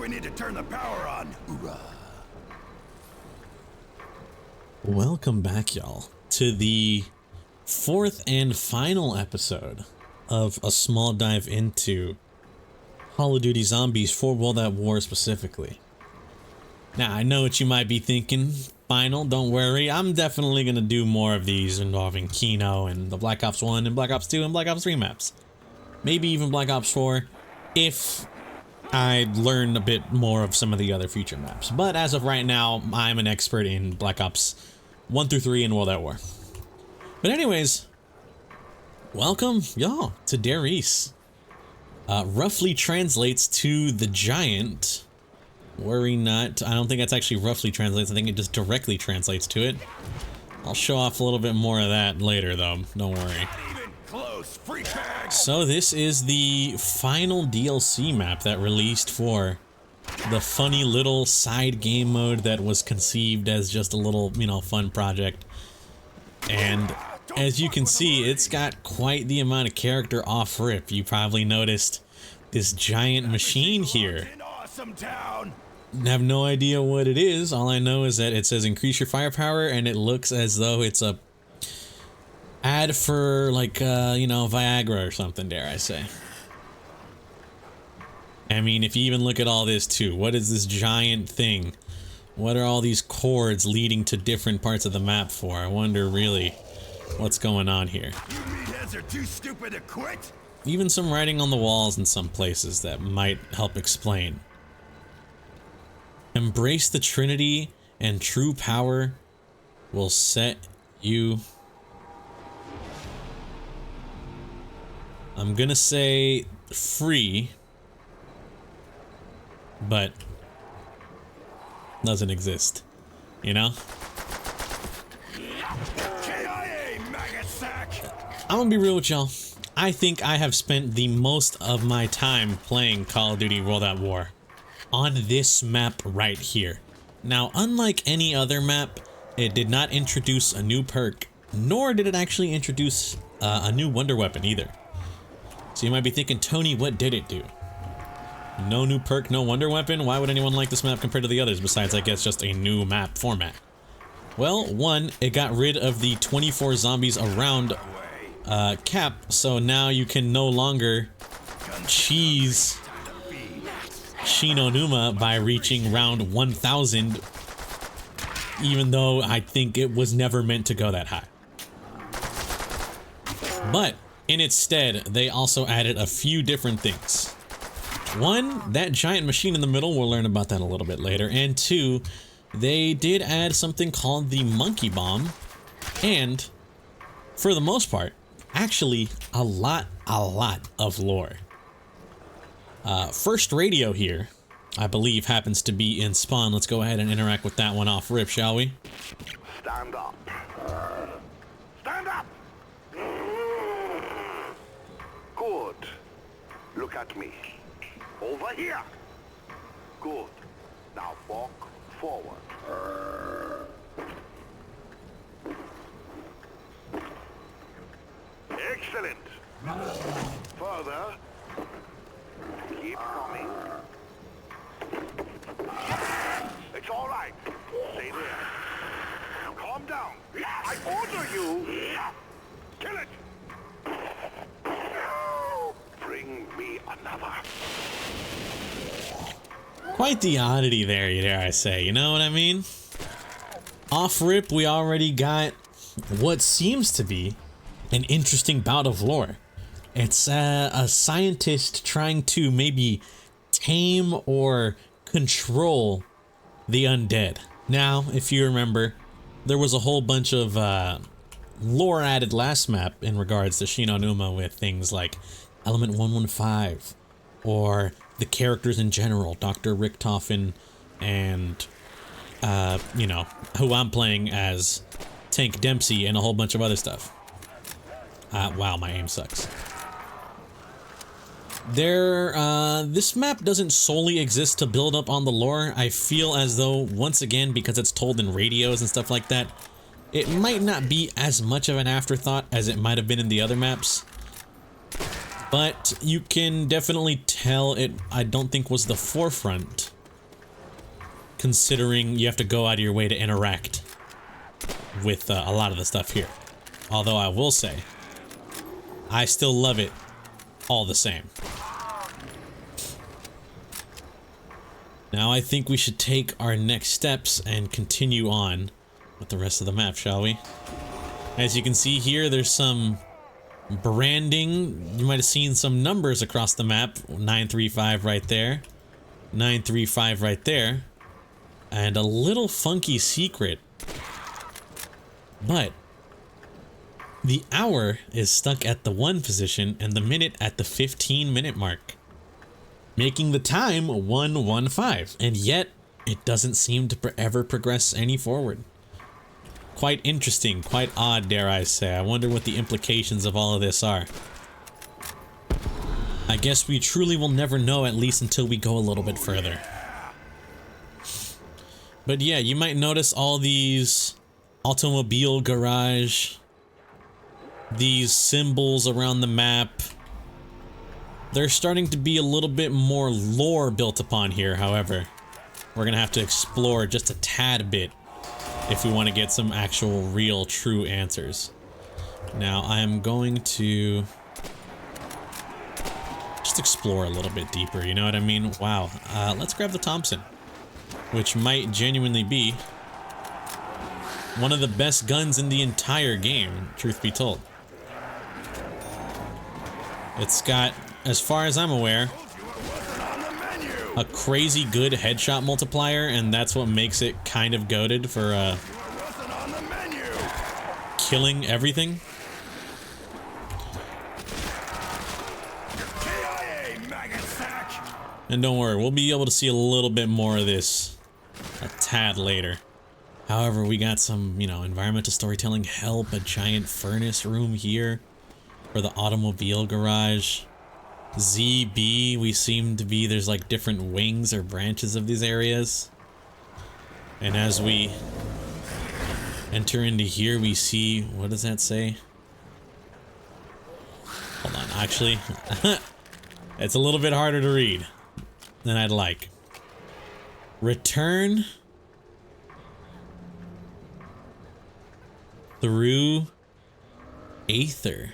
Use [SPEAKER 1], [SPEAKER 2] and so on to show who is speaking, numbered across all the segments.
[SPEAKER 1] we need to turn the power on. Hoorah.
[SPEAKER 2] Welcome back, y'all, to the fourth and final episode of a small dive into Call of Duty Zombies for World at War specifically. Now, I know what you might be thinking. Final, don't worry. I'm definitely going to do more of these involving Kino and the Black Ops 1 and Black Ops 2 and Black Ops 3 maps. Maybe even Black Ops 4 if I learn a bit more of some of the other future maps. But as of right now, I'm an expert in Black Ops 1 through 3 and World at War. But anyways, welcome, y'all, to Riese. Roughly translates to the giant. Worry not. I don't think that's actually roughly translates. I think it just directly translates to it. I'll show off a little bit more of that later, though. Don't worry. So this is the final DLC map that released for the funny little side game mode that was conceived as just a little, fun project. And as you can see, it's got quite the amount of character off rip. You probably noticed this giant machine here. I have no idea what it is. All I know is that it says increase your firepower, and it looks as though it's a ad for like Viagra or something, dare I say. I mean, if you even look at all this too, what is this giant thing? What are all these cords leading to different parts of the map for? I wonder really what's going on here.
[SPEAKER 1] You meatheads are too stupid to quit.
[SPEAKER 2] Even some writing on the walls in some places that might help explain. Embrace the Trinity and true power will set you. I'm gonna say free, but doesn't exist, you know? I'm gonna be real with y'all. I think I have spent the most of my time playing Call of Duty World at War on this map right here. Now, unlike any other map, it did not introduce a new perk, nor did it actually introduce a new wonder weapon either. So you might be thinking, Tony, what did it do? No new perk, no wonder weapon? Why would anyone like this map compared to the others, besides, I guess, just a new map format? Well, one, it got rid of the 24 zombies around cap, so now you can no longer cheese Shinonuma by reaching round 1000, even though I think it was never meant to go that high. But in its stead, they also added a few different things. One, that giant machine in the middle, we'll learn about that a little bit later. And two, they did add something called the monkey bomb. And for the most part, actually a lot of lore. First radio here, I believe, happens to be in spawn. Let's go ahead and interact with that one off rip, shall we?
[SPEAKER 3] Stand up. Stand up! Good. Look at me. Over here. Good. Now walk forward. Excellent. Further. Keep coming. It's all right. Stay there. Calm down. I order you. Kill it. Bring me another.
[SPEAKER 2] Quite the oddity there, dare I say, you know what I mean? Off rip, we already got what seems to be an interesting bout of lore. It's a scientist trying to maybe tame or control the undead. Now, if you remember, there was a whole bunch of lore added last map in regards to Shinonuma with things like Element 115 or the characters in general, Dr. Richtofen and, who I'm playing as Tank Dempsey and a whole bunch of other stuff. Wow, my aim sucks. This map doesn't solely exist to build up on the lore. I feel as though, once again, because it's told in radios and stuff like that, it might not be as much of an afterthought as it might have been in the other maps. But you can definitely tell it, I don't think, was the forefront, considering you have to go out of your way to interact with a lot of the stuff here. Although I will say, I still love it all the same. Now I think we should take our next steps and continue on with the rest of the map, shall we? As you can see here, there's some branding. You might have seen some numbers across the map. 935 right there, 935 right there, and a little funky secret. But the hour is stuck at the 1 position and the minute at the 15-minute mark, making the time 1:15, and yet it doesn't seem to ever progress any forward. Quite interesting, quite odd, dare I say. I wonder what the implications of all of this are. I guess we truly will never know, at least until we go a little bit further. But yeah, you might notice all these automobile garage, these symbols around the map. There's starting to be a little bit more lore built upon here, however. We're gonna have to explore just a tad bit if we want to get some actual, real, true answers. Now, I am going to just explore a little bit deeper, you know what I mean? Wow. Let's grab the Thompson, which might genuinely be one of the best guns in the entire game, truth be told. It's got, as far as I'm aware, a crazy good headshot multiplier, and that's what makes it kind of goated for killing everything. And don't worry, we'll be able to see a little bit more of this a tad later. However, we got some, you know, environmental storytelling help, a giant furnace room here for the automobile garage. ZB, we seem to be, there's like different wings or branches of these areas. And as we enter into here, we see, what does that say? Hold on, actually, it's a little bit harder to read than I'd like. Return through Aether.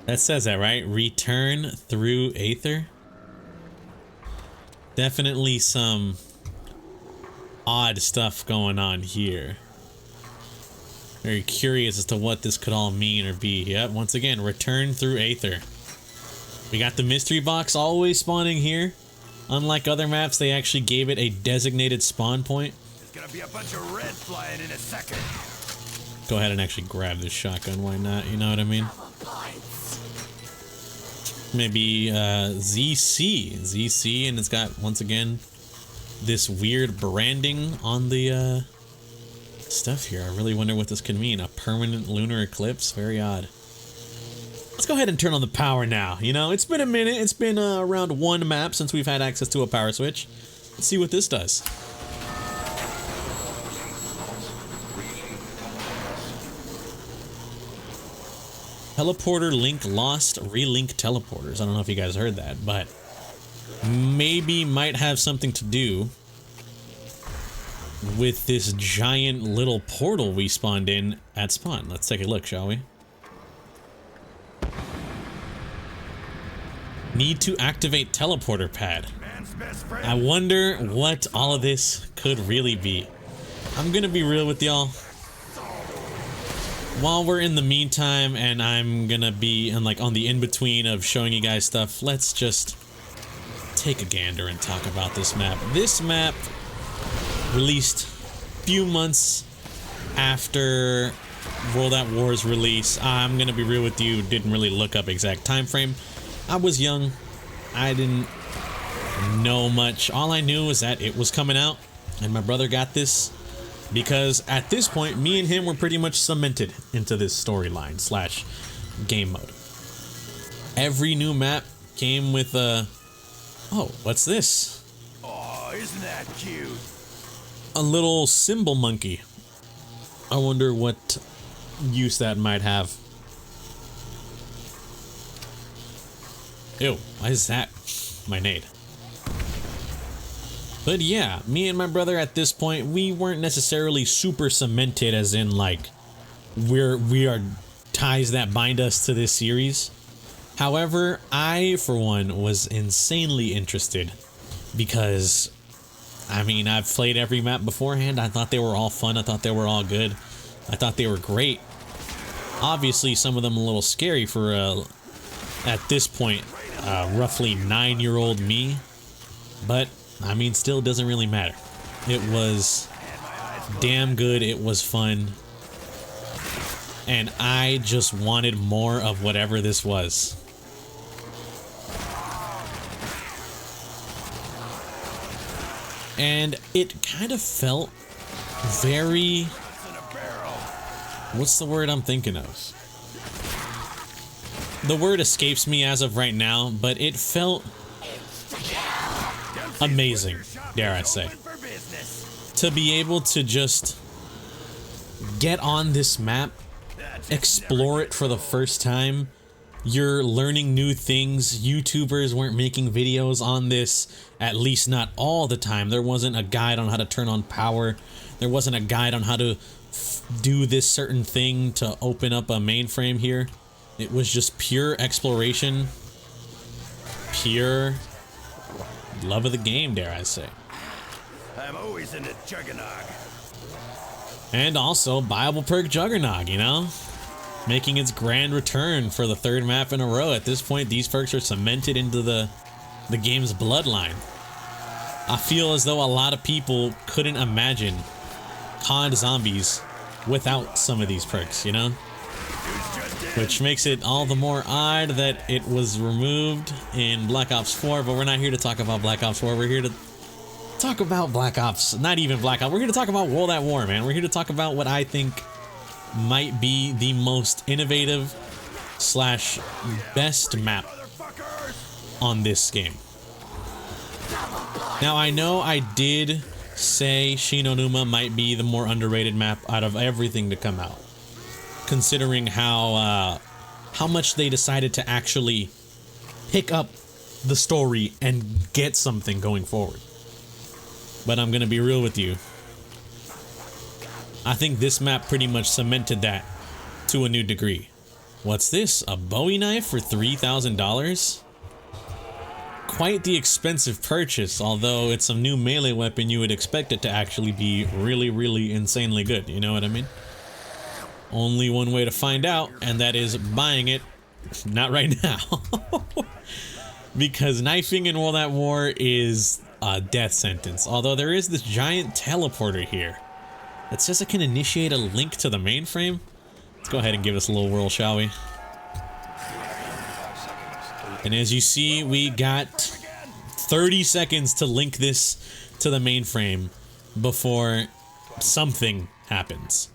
[SPEAKER 2] That says that, right? Return through Aether. Definitely some odd stuff going on here. Very curious as to what this could all mean or be. Yep, once again, return through Aether. We got the mystery box always spawning here. Unlike other maps, they actually gave it a designated spawn point.
[SPEAKER 1] There's gonna be a bunch of red flying in a second.
[SPEAKER 2] Go ahead and actually grab this shotgun, why not? You know what I mean? Maybe ZC, and it's got, once again, this weird branding on the stuff here. I really wonder what this could mean. A permanent lunar eclipse, very odd. Let's go ahead and turn on the power now. You know, it's been a minute. It's been around 1 map since we've had access to a power switch. Let's see what this does. Teleporter link lost, relink teleporters. I don't know if you guys heard that, but maybe might have something to do with this giant little portal we spawned in at spawn. Let's take a look, shall we? Need to activate teleporter pad. I wonder what all of this could really be. I'm gonna be real with y'all. While we're in the meantime, and I'm gonna be on the in-between of showing you guys stuff, let's just take a gander and talk about this map. This map released a few months after World at War's release. I'm gonna be real with you, didn't really look up exact time frame. I was young, I didn't know much. All I knew was that it was coming out, and my brother got this. Because at this point, me and him were pretty much cemented into this storyline slash game mode. Every new map came with a... Oh, what's this?
[SPEAKER 1] Oh, isn't that cute?
[SPEAKER 2] A little symbol monkey. I wonder what use that might have. Ew, why is that my nade? But yeah, me and my brother at this point, we weren't necessarily super cemented as in like we are ties that bind us to this series. However, I for one was insanely interested because I mean, I've played every map beforehand. I thought they were all fun. I thought they were all good. I thought they were great. Obviously, some of them a little scary for at this point, roughly 9-year-old me. But I mean, still doesn't really matter. It was damn good. It was fun. And I just wanted more of whatever this was. And it kind of felt very... What's the word I'm thinking of? The word escapes me as of right now, but it felt amazing, dare I say. To be able to just get on this map, explore it for the first time. You're learning new things. YouTubers weren't making videos on this, at least not all the time. There wasn't a guide on how to turn on power. There wasn't a guide on how to do this certain thing to open up a mainframe here. It was just pure exploration, pure love of the game, dare I say.
[SPEAKER 1] I'm always in a juggernaut.
[SPEAKER 2] And also, Bible Perk Juggernog, you know? Making its grand return for the third map in a row. At this point, these perks are cemented into the game's bloodline. I feel as though a lot of people couldn't imagine COD Zombies without some of these perks, you know? Which makes it all the more odd that it was removed in Black Ops 4, but we're not here to talk about Black Ops 4. We're here to talk about Black Ops, not even Black Ops. We're here to talk about World at War, man. We're here to talk about what I think might be the most innovative slash best map on this game. Now, I know I did say Shinonuma might be the more underrated map out of everything to come out, considering how much they decided to actually pick up the story and get something going forward. But I'm gonna be real with you. I think this map pretty much cemented that to a new degree. What's this? A Bowie knife for $3,000? Quite the expensive purchase, although it's a new melee weapon, you would expect it to actually be really, really insanely good, you know what I mean? Only one way to find out, and that is buying it. Not right now. Because knifing in World at War is a death sentence. Although there is this giant teleporter here that says it can initiate a link to the mainframe. Let's go ahead and give us a little whirl, shall we? And as you see, we got 30 seconds to link this to the mainframe before something happens.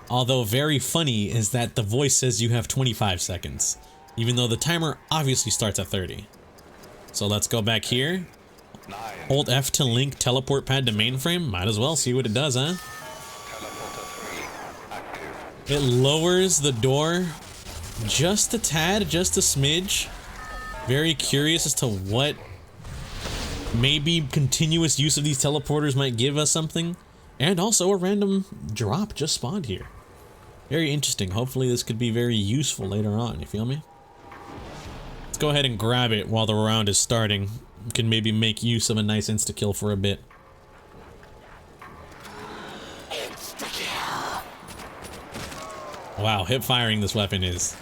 [SPEAKER 2] Although very funny is that the voice says you have 25 seconds, even though the timer obviously starts at 30. So let's go back here. Hold F to link teleport pad to mainframe. Might as well see what it does, huh? It lowers the door just a tad, just a smidge. Very curious as to what maybe continuous use of these teleporters might give us something. And also a random drop just spawned here. Very interesting. Hopefully this could be very useful later on, you feel me? Let's go ahead and grab it while the round is starting. We can maybe make use of a nice insta-kill for a bit. Wow, hip firing this weapon is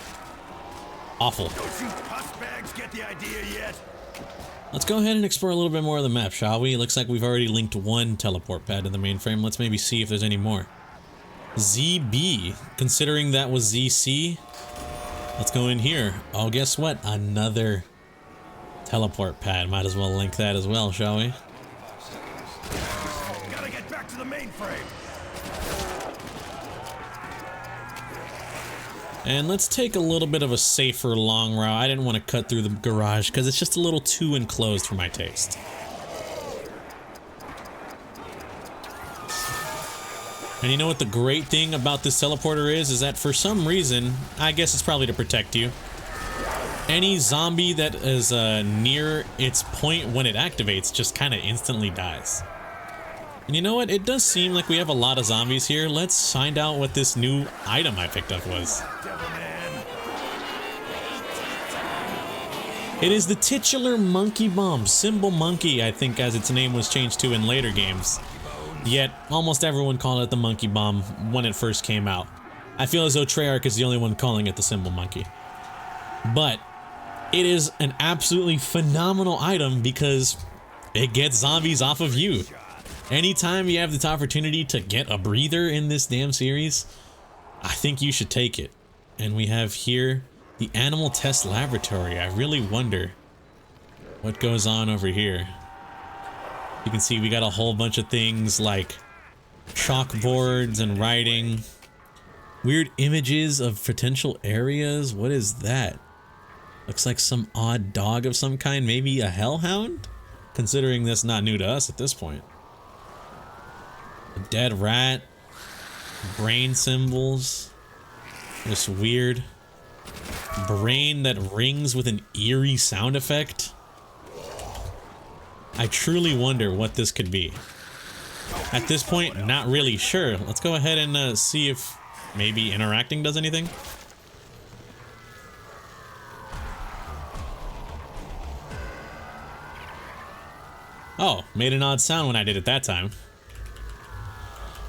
[SPEAKER 2] awful.
[SPEAKER 1] Don't you pussbags get the idea yet?
[SPEAKER 2] Let's go ahead and explore a little bit more of the map, shall we? Looks like we've already linked one teleport pad to the mainframe. Let's maybe see if there's any more. ZB, considering that was ZC, let's go in here. Oh, guess what? Another teleport pad. Might as well link that as well, shall we?
[SPEAKER 1] Gotta get back to the mainframe.
[SPEAKER 2] And let's take a little bit of a safer long route. I didn't want to cut through the garage because it's just a little too enclosed for my taste. And you know what the great thing about this teleporter is that for some reason, I guess it's probably to protect you, any zombie that is near its point when it activates just kind of instantly dies. And you know what? It does seem like we have a lot of zombies here. Let's find out what this new item I picked up was. It is the titular monkey bomb, symbol monkey, I think, as its name was changed to in later games. Yet, almost everyone called it the monkey bomb when it first came out. I feel as though Treyarch is the only one calling it the symbol monkey. But it is an absolutely phenomenal item because it gets zombies off of you. Anytime you have the opportunity to get a breather in this damn series, I think you should take it. And we have here the Animal Test Laboratory. I really wonder what goes on over here. You can see we got a whole bunch of things like chalkboards and writing. Weird images of potential areas. What is that? Looks like some odd dog of some kind. Maybe a hellhound? Considering that's not new to us at this point. A dead rat. Brain symbols. Just weird. Brain that rings with an eerie sound effect. I truly wonder what this could be. At this point, not really sure. Let's go ahead and see if maybe interacting does anything. Oh, made an odd sound when I did it that time.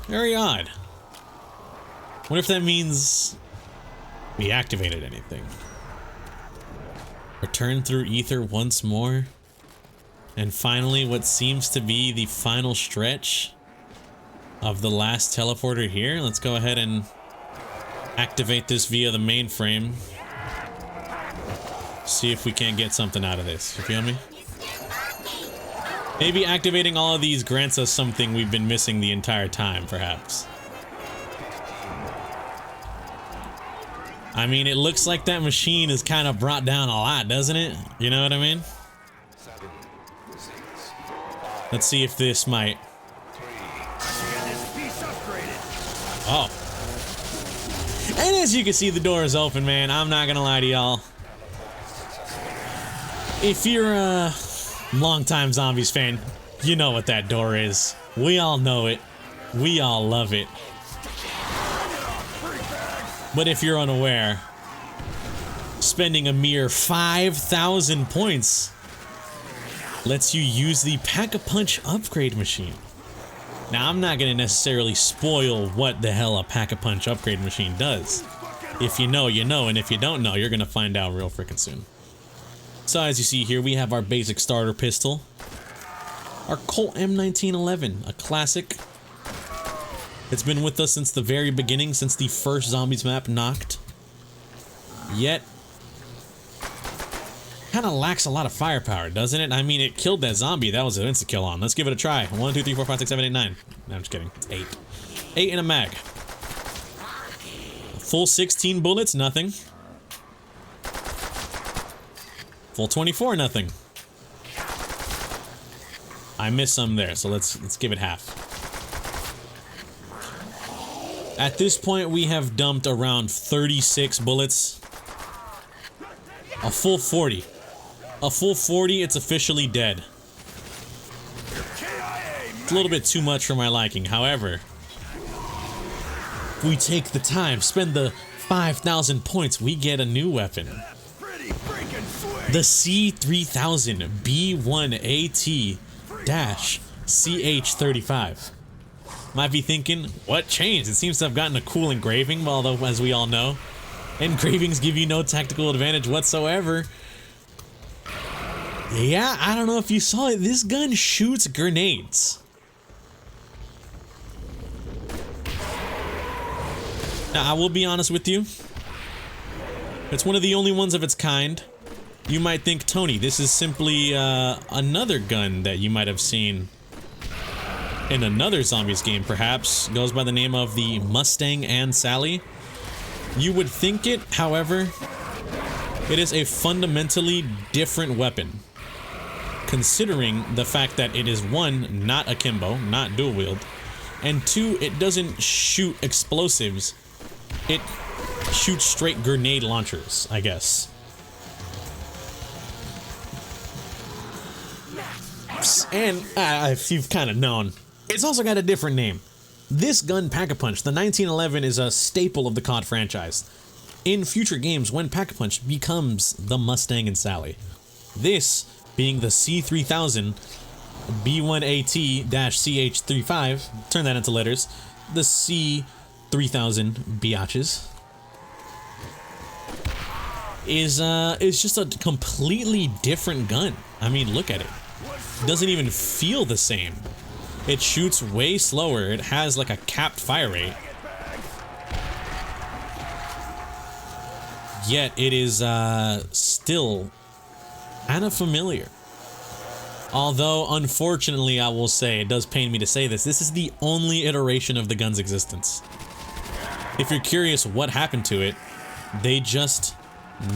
[SPEAKER 2] Very odd. Wonder if that means we activated anything. Return through ether once more. And finally, what seems to be the final stretch of the last teleporter here. Let's go ahead and activate this via the mainframe. See if we can't get something out of this. You feel me? Maybe activating all of these grants us something we've been missing the entire time, perhaps. I mean, it looks like that machine is kind of brought down a lot, doesn't it? You know what I mean? Let's see if this might. Oh. And as you can see, the door is open, man. I'm not gonna lie to y'all. If you're a longtime Zombies fan, you know what that door is. We all know it. We all love it. But if you're unaware, spending a mere 5,000 points lets you use the Pack-a-Punch upgrade machine. Now, I'm not going to necessarily spoil what the hell a Pack-a-Punch upgrade machine does. If you know, you know, and if you don't know, you're going to find out real freaking soon. So as you see here, we have our basic starter pistol. Our Colt M1911, a classic. It's been with us since the very beginning, since the first Zombies map knocked. Yet, kind of lacks a lot of firepower, doesn't it? I mean, it killed that zombie. That was an insta-kill on. Let's give it a try. 1, 2, 3, 4, 5, 6, 7, 8, 9. No, I'm just kidding. It's 8. 8 in a mag. Full 16 bullets, nothing. Full 24, nothing. I missed some there, so let's give it half. At this point, we have dumped around 36 bullets. A full 40. A full 40, it's officially dead. It's a little bit too much for my liking. However, if we take the time, spend the 5,000 points, we get a new weapon. The C3000 B1AT-CH35. Might be thinking, what changed? It seems to have gotten a cool engraving, although, as we all know, engravings give you no tactical advantage whatsoever. Yeah, I don't know if you saw it. This gun shoots grenades. Now, I will be honest with you. It's one of the only ones of its kind. You might think, Tony, this is simply another gun that you might have seen in another Zombies game, perhaps. Goes by the name of the Mustang and Sally. You would think it, however, it is a fundamentally different weapon. Considering the fact that it is, 1, not akimbo, not dual wield, and 2, it doesn't shoot explosives. It shoots straight grenade launchers, I guess. And if you've kind of known, it's also got a different name. This gun, Pack-a-Punch, the 1911, is a staple of the COD franchise. In future games, when Pack-a-Punch becomes the Mustang and Sally. This being the C3000 B1AT-CH35, turn that into letters, the C3000 biatches, is just a completely different gun. I mean, look at it. It doesn't even feel the same. It shoots way slower. It has like a capped fire rate. Yet it is still kind of familiar. Although, unfortunately, I will say, it does pain me to say this, this is the only iteration of the gun's existence. If you're curious what happened to it, they just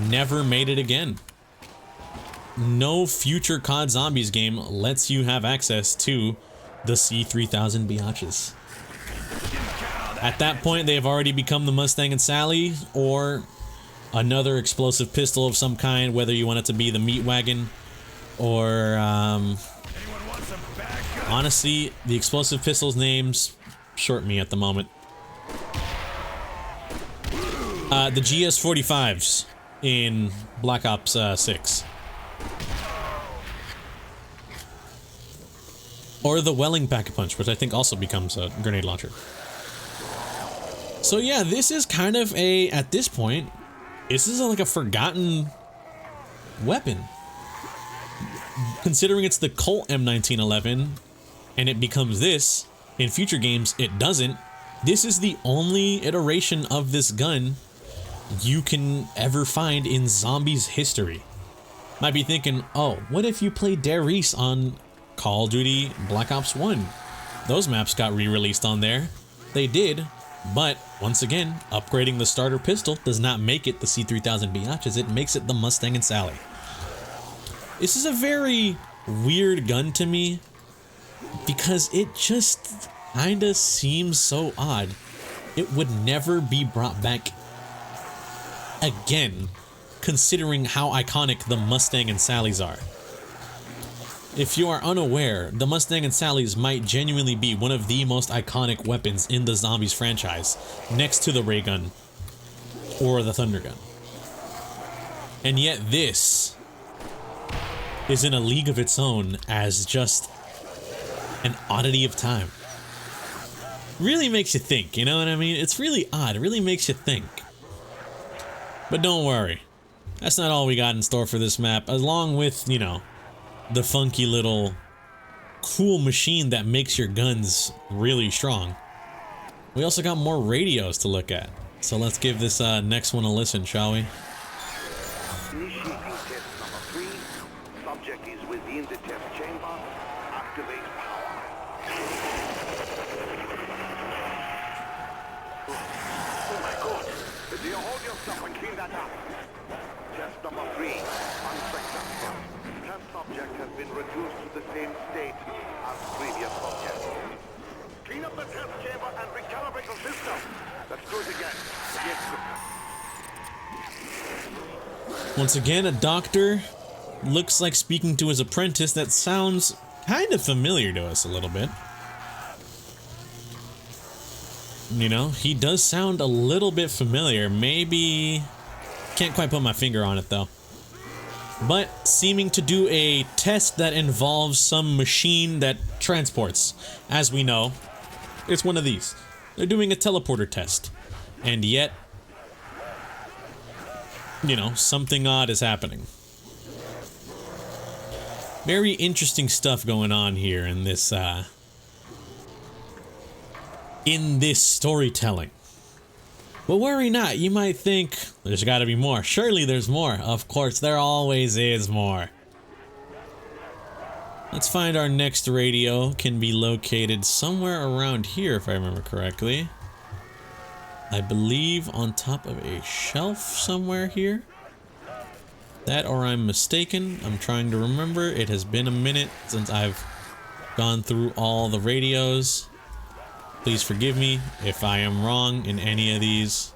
[SPEAKER 2] never made it again. No future COD Zombies game lets you have access to the C3000 biatches. At that point, they have already become the Mustang and Sally, or another explosive pistol of some kind, whether you want it to be the meat wagon, or honestly, the explosive pistol's names short me at the moment. The GS-45s in Black Ops 6. Or the Welling Pack-a-Punch, which I think also becomes a grenade launcher. So yeah, this is kind of a, at this point, this is like a forgotten weapon. Considering it's the Colt M1911, and it becomes this, in future games it doesn't, this is the only iteration of this gun you can ever find in Zombies history. Might be thinking, oh, what if you played Der Riese on Call of Duty Black Ops 1? Those maps got re-released on there. They did, but once again, upgrading the starter pistol does not make it the C3000 biatches, it makes it the Mustang and Sally. This is a very weird gun to me, because it just kinda seems so odd. It would never be brought back again, considering how iconic the Mustang and Sallys are. If you are unaware, the Mustang and Sallys might genuinely be one of the most iconic weapons in the Zombies franchise, next to the ray gun or the thunder gun. And yet this is in a league of its own as just an oddity of time. Really makes you think, you know what I mean? It's really odd, it really makes you think. But don't worry, that's not all we got in store for this map, along with, you know, the funky little cool machine that makes your guns really strong. We also got more radios to look at, so let's give this next one a listen, shall we?
[SPEAKER 3] Initiating test number 3. Subject is within the test chamber. Activate power. Oh my god! Do you hold yourself and clean that up? Test number 3. Unsuccessful. Test subject has been reduced to the same state as previous subject. Clean up the test chamber and recalibrate the system. Let's do it again. Yes, sir.
[SPEAKER 2] Once again, a doctor looks like speaking to his apprentice. That sounds kind of familiar to us a little bit. You know, he does sound a little bit familiar. Maybe, can't quite put my finger on it though. But seeming to do a test that involves some machine that transports. As we know, it's one of these. They're doing a teleporter test. And yet, you know, something odd is happening. Very interesting stuff going on here in this storytelling. But worry not, you might think, there's gotta be more. Surely there's more. Of course, there always is more. Let's find our next radio. Can be located somewhere around here, if I remember correctly. I believe on top of a shelf somewhere here. That or I'm mistaken. I'm trying to remember. It has been a minute since I've gone through all the radios. Please forgive me if I am wrong in any of these.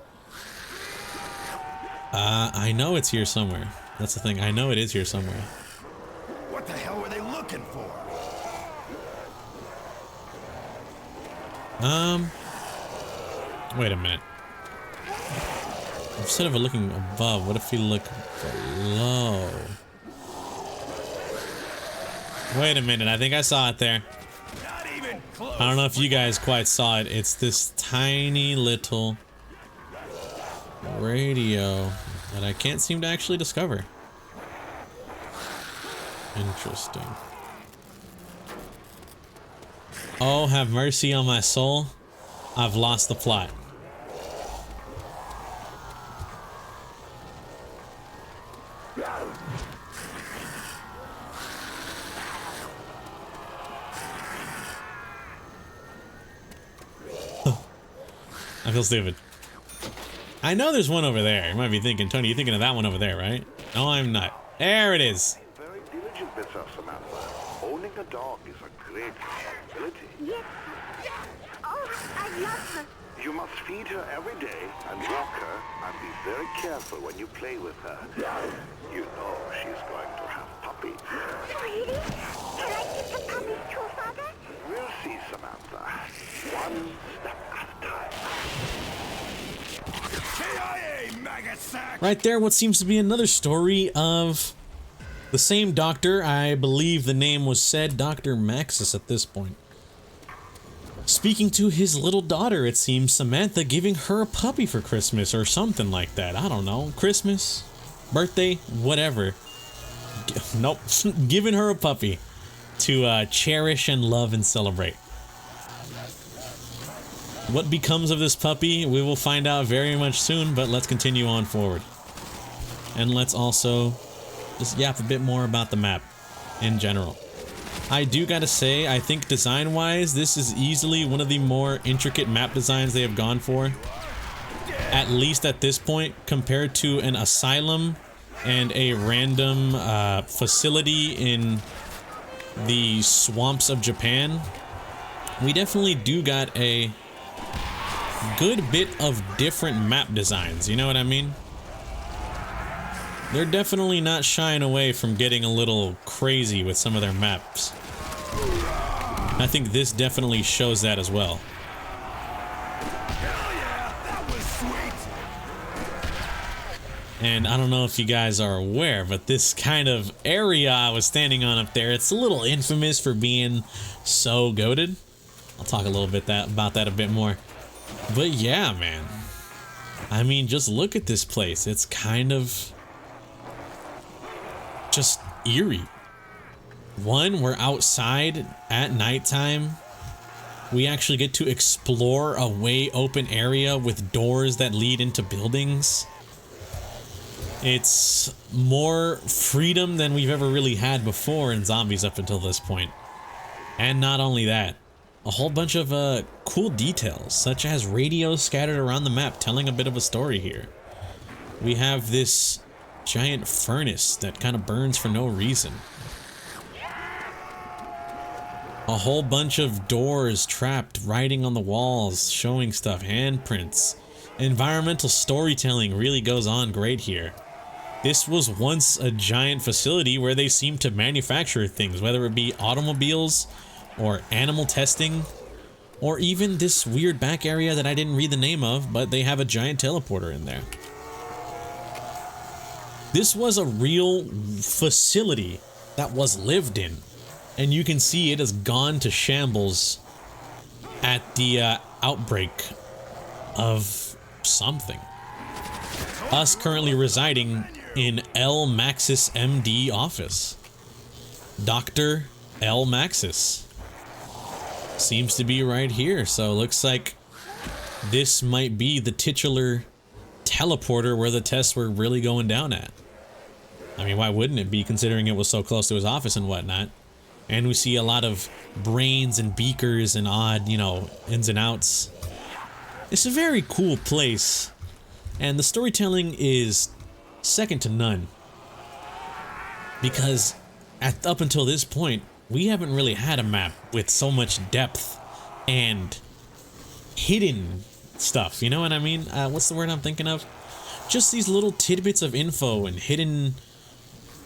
[SPEAKER 2] I know it's here somewhere. That's the thing. I know it is here somewhere.
[SPEAKER 1] What the hell were they looking for?
[SPEAKER 2] Wait a minute. Instead of looking above, what if we look below? Wait a minute, I think I saw it there.
[SPEAKER 1] Not even close.
[SPEAKER 2] I don't know if you guys quite saw it. It's this tiny little radio that I can't seem to actually discover. Interesting. Oh, have mercy on my soul. I've lost the plot. I feel stupid. I know there's one over there. You might be thinking, Tony, you're thinking of that one over there, right? No, I'm not. There it is.
[SPEAKER 3] Very diligent, Miss Samantha. Owning a dog is a great responsibility.
[SPEAKER 4] Yes. Oh, I love her.
[SPEAKER 3] You must feed her every day and walk her, and be very careful when you play with her. You know she's going to have puppies.
[SPEAKER 4] Really? Can I give the puppies to her father?
[SPEAKER 3] We'll see, Samantha. One step at a time.
[SPEAKER 1] KIA, maggot sack!
[SPEAKER 2] Right there, what seems to be another story of the same doctor. I believe the name was said Dr. Maxis at this point. Speaking to his little daughter, it seems, Samantha, giving her a puppy for Christmas or something like that. I don't know. Christmas? Birthday? Whatever. Nope. Giving her a puppy to cherish and love and celebrate. What becomes of this puppy, we will find out very much soon, but let's continue on forward. And let's also just yap a bit more about the map in general. I do gotta say, I think design-wise, this is easily one of the more intricate map designs they have gone for. At least at this point, compared to an asylum and a random facility in the swamps of Japan. We definitely do got a good bit of different map designs, you know what I mean? They're definitely not shying away from getting a little crazy with some of their maps. I think this definitely shows that as well.
[SPEAKER 1] Hell yeah, that was sweet.
[SPEAKER 2] And I don't know if you guys are aware, but this kind of area I was standing on up there, it's a little infamous for being so goated. I'll talk a little bit about that a bit more. But yeah, man. I mean, just look at this place. It's kind of just eerie. One, we're outside at nighttime. We actually get to explore a way open area with doors that lead into buildings. It's more freedom than we've ever really had before in zombies up until this point. And not only that, a whole bunch of cool details, such as radios scattered around the map telling a bit of a story here. We have this giant furnace that kind of burns for no reason. A whole bunch of doors trapped, writing on the walls, showing stuff, handprints. Environmental storytelling really goes on great here. This was once a giant facility where they seemed to manufacture things, whether it be automobiles or animal testing, or even this weird back area that I didn't read the name of, but they have a giant teleporter in there. This was a real facility that was lived in, and you can see it has gone to shambles at the outbreak of something. Us currently residing in L. Maxis MD office. Dr. L. Maxis seems to be right here, so looks like this might be the titular teleporter where the tests were really going down at. I mean, why wouldn't it be, considering it was so close to his office and whatnot? And we see a lot of brains and beakers and odd, you know, ins and outs. It's a very cool place, and the storytelling is second to none. Because up until this point, we haven't really had a map with so much depth and hidden stuff, you know what I mean? What's the word I'm thinking of? Just these little tidbits of info and hidden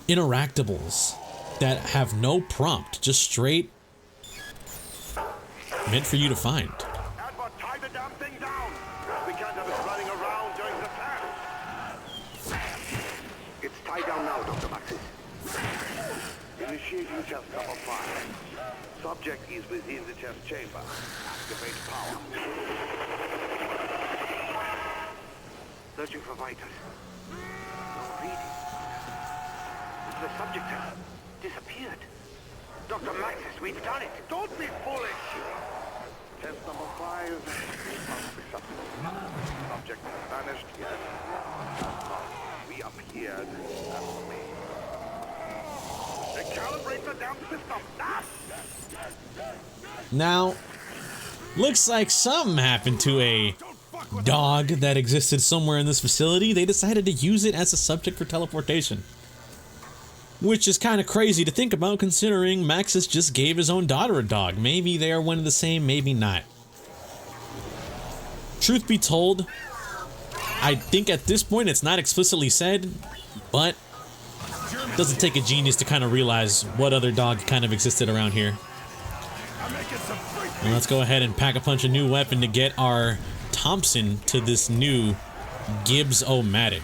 [SPEAKER 2] interactables that have no prompt, just straight meant for you to find.
[SPEAKER 3] Initiating test number 5. Subject is within the test chamber. Activate power. Searching for vitals. No reading. The subject has disappeared. Dr. Maxis, we've done it. Don't be foolish. Test number 5 must be successful. Subject has vanished, yes. Reappeared. That's me. Recalibrate the damn system. Ah!
[SPEAKER 2] Now, looks like something happened to a dog that existed somewhere in this facility. They decided to use it as a subject for teleportation. Which is kind of crazy to think about, considering Maxis just gave his own daughter a dog. Maybe they are one and the same, maybe not. Truth be told, I think at this point it's not explicitly said, but it doesn't take a genius to kind of realize what other dog kind of existed around here. And let's go ahead and pack a punch a new weapon to get our Thompson to this new Gibbs-O-Matic.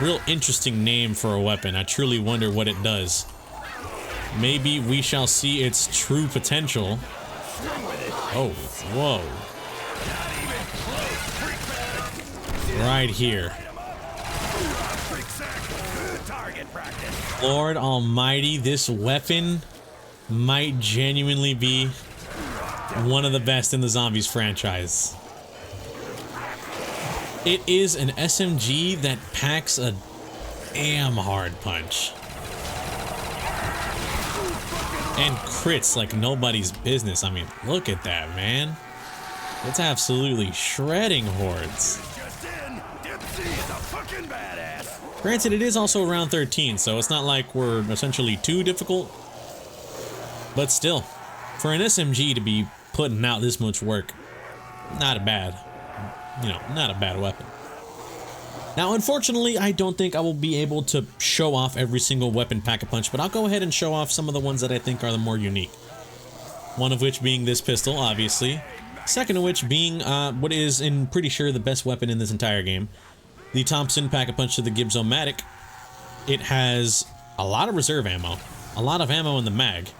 [SPEAKER 2] Real interesting name for a weapon. I truly wonder what it does. Maybe we shall see its true potential. Oh, whoa. Right here. Lord Almighty, this weapon might genuinely be one of the best in the Zombies franchise. It is an SMG that packs a damn hard punch. And crits like nobody's business. I mean, look at that, man. It's absolutely shredding hordes. Granted, it is also round 13, so it's not like we're essentially too difficult. But still, for an SMG to be putting out this much work, not a bad weapon. Now, unfortunately, I don't think I will be able to show off every single weapon Pack-a-Punch, but I'll go ahead and show off some of the ones that I think are the more unique. One of which being this pistol, obviously. Second of which being what is, I'm pretty sure, the best weapon in this entire game. The Thompson Pack-a-Punch to the Gibbs-O-Matic. It has a lot of reserve ammo, a lot of ammo in the mag,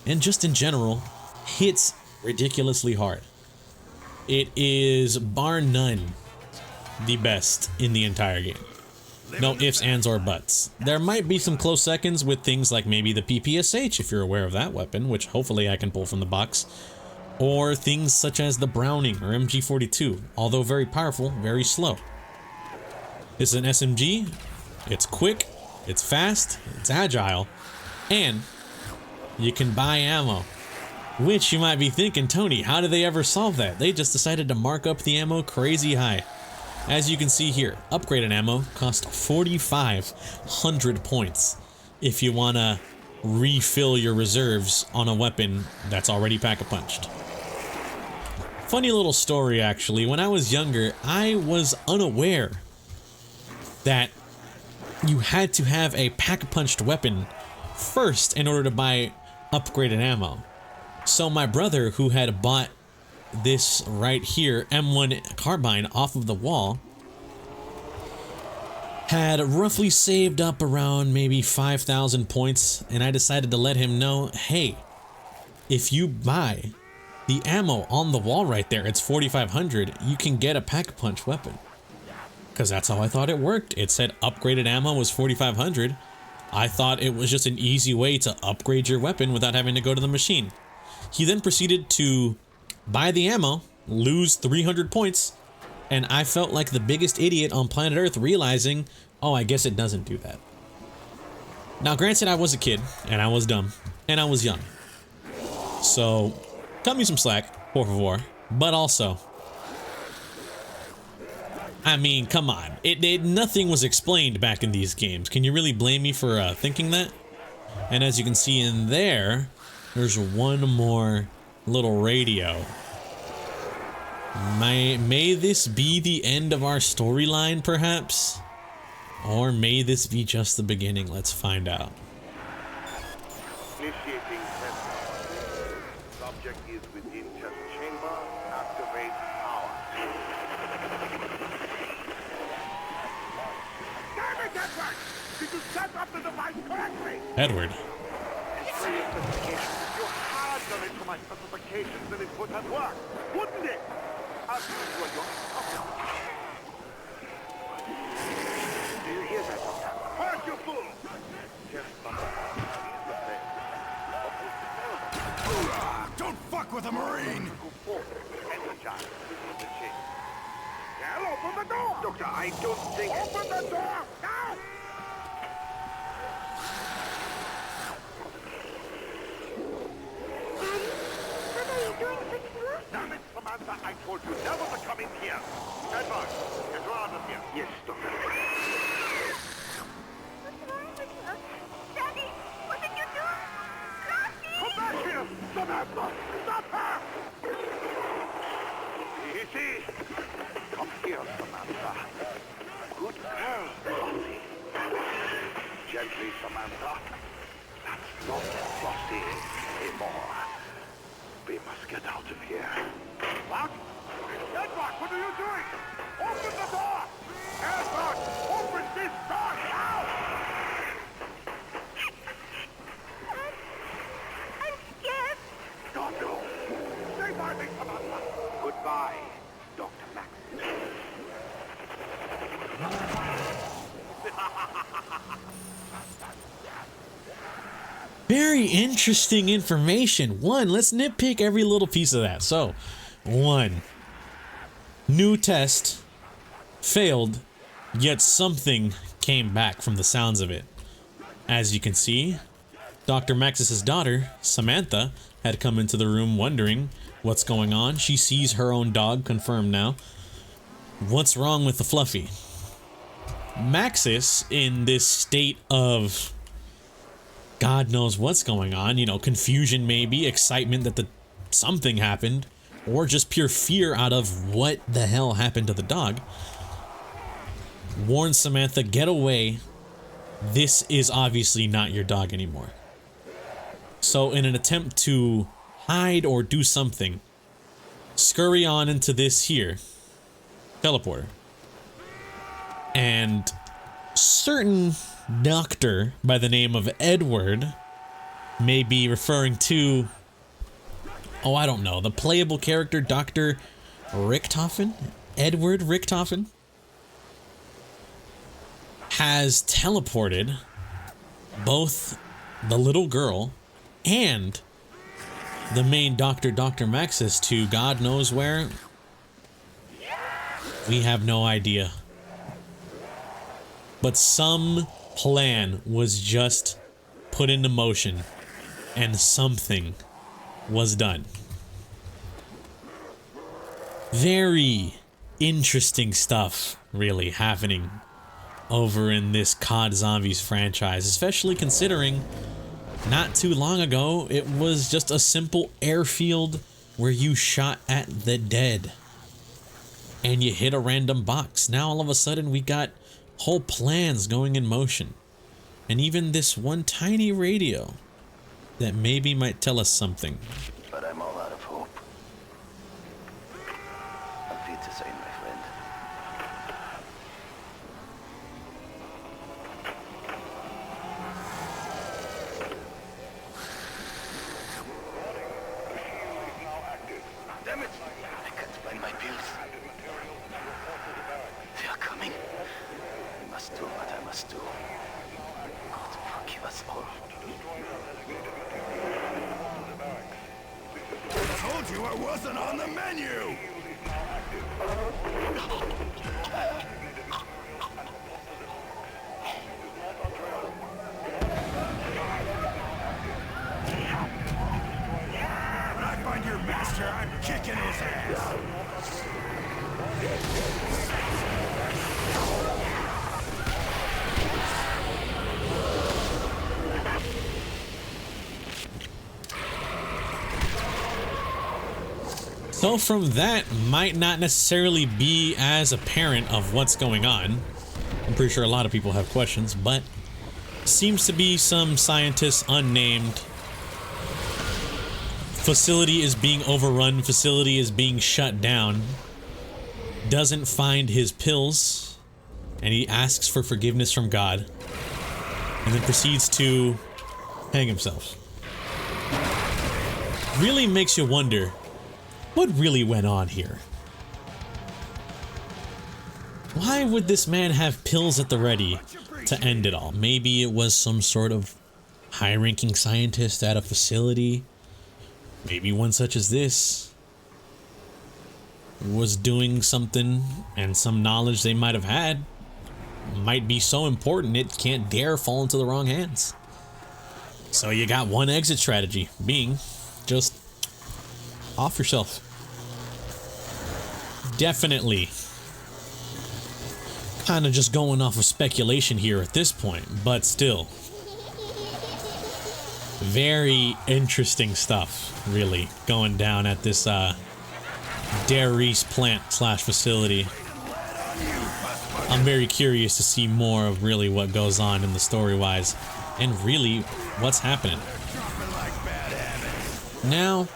[SPEAKER 2] and just in general, hits ridiculously hard. It is, bar none, the best in the entire game. No ifs, ands, or buts. There might be some close seconds with things like maybe the PPSH, if you're aware of that weapon, which hopefully I can pull from the box. Or things such as the Browning or MG42, although very powerful, very slow. This is an SMG, it's quick, it's fast, it's agile, and you can buy ammo. Which you might be thinking, Tony, how did they ever solve that? They just decided to mark up the ammo crazy high. As you can see here, upgraded ammo costs 4,500 points if you want to refill your reserves on a weapon that's already pack-a-punched. Funny little story, actually. When I was younger, I was unaware that you had to have a pack-a-punched weapon first in order to buy upgraded ammo. So my brother, who had bought this right here, M1 carbine off of the wall, had roughly saved up around maybe 5,000 points, and I decided to let him know, hey, if you buy the ammo on the wall right there, it's 4,500, you can get a pack-a-punch weapon. Because that's how I thought it worked. It said upgraded ammo was 4,500. I thought it was just an easy way to upgrade your weapon without having to go to the machine. He then proceeded to buy the ammo, lose 300 points, and I felt like the biggest idiot on planet Earth realizing, oh, I guess it doesn't do that. Now, granted, I was a kid, and I was dumb, and I was young. So, cut me some slack, por favor, but also, I mean, come on. Nothing was explained back in these games. Can you really blame me for thinking that? And as you can see in there, there's one more little radio. May this be the end of our storyline, perhaps? Or may this be just the beginning? Let's find out.
[SPEAKER 3] Initiating test. Subject is within test chamber. Activate power. Damn it, Edward! Did you set up the device correctly?
[SPEAKER 2] Edward.
[SPEAKER 3] specifications than it would have worked, wouldn't it? As usual, do you hear that, Doctor? Quiet, you fool! Yes, Doctor. He's the thing.
[SPEAKER 1] Don't fuck with a Marine!
[SPEAKER 3] Go forward. Energize. This is the change. Well, open the door! Doctor, I don't think... Open the door! Now!
[SPEAKER 4] What are you doing, Fitzroy?
[SPEAKER 3] Damn it, Samantha! I told you never to come in here! Edward, get her out of here! Yes, Doctor.
[SPEAKER 4] What's wrong with us? Daddy, what did you do? Rocky!
[SPEAKER 3] Come back here! Samantha! Stop her! Easy! Come here, Samantha. Good girl, Flossie. Gently, Samantha. That's not Flossie anymore. We must get out of here. What? Edward, what are you doing? Open the door! Edward, open this door now!
[SPEAKER 4] I'm scared.
[SPEAKER 3] Don't go! Stay by me, Samantha! Goodbye, Dr. Maxis.
[SPEAKER 2] Very interesting information. One, let's nitpick every little piece of that. So, one, new test failed, yet something came back from the sounds of it. As you can see, Dr. Maxis's daughter, Samantha, had come into the room wondering what's going on. She sees her own dog, confirmed now. What's wrong with the Fluffy? Maxis, in this state of God knows what's going on, you know, confusion maybe, excitement that something happened, or just pure fear out of what the hell happened to the dog, warns Samantha, get away. This is obviously not your dog anymore. So in an attempt to hide or do something, scurry on into this here teleporter. And certain doctor by the name of Edward may be referring to, oh, I don't know, the playable character Dr. Richtofen? Edward Richtofen? Has teleported both the little girl and the main doctor, Dr. Maxis, to God knows where. We have no idea. But some plan was just put into motion and something was done. Very interesting stuff really happening over in this COD Zombies franchise, especially considering not too long ago it was just a simple airfield where you shot at the dead and you hit a random box. Now all of a sudden we got whole plans going in motion, and even this one tiny radio that maybe might tell us something.
[SPEAKER 5] But I'm all out of hope. Auf Wiedersehen, my friend. Damn it! I can't find my pills. They are coming. I must do what I must do. God forgive us all.
[SPEAKER 1] Told you I wasn't on the menu! When I find your master, I'm kicking his ass!
[SPEAKER 2] So from that might not necessarily be as apparent of what's going on. I'm pretty sure a lot of people have questions, but seems to be some scientist unnamed. Facility is being overrun, facility is being shut down. Doesn't find his pills, and he asks for forgiveness from God, and then proceeds to hang himself. really makes you wonder what really went on here. Why would this man have pills at the ready to end it all? Maybe it was some sort of high-ranking scientist at a facility. Maybe one such as this was doing something, and some knowledge they might have had might be so important it can't dare fall into the wrong hands. So you got one exit strategy, being just off yourself. Definitely kind of just going off of speculation here at this point, but still very interesting stuff really going down at this Riese plant slash facility. I'm very curious to see more of really what goes on in the story wise and really what's happening. Now,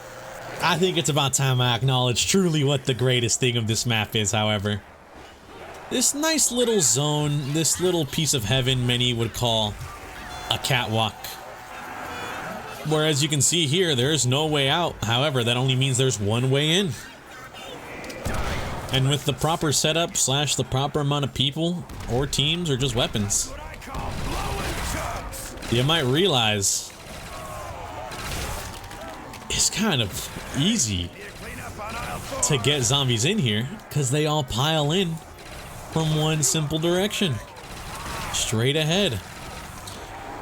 [SPEAKER 2] I think it's about time I acknowledge truly what the greatest thing of this map is, however. This nice little zone, this little piece of heaven many would call a catwalk. Whereas you can see here, there's no way out. However, that only means there's one way in. And with the proper setup slash the proper amount of people or teams or just weapons, you might realize it's kind of easy to get zombies in here because they all pile in from one simple direction, straight ahead.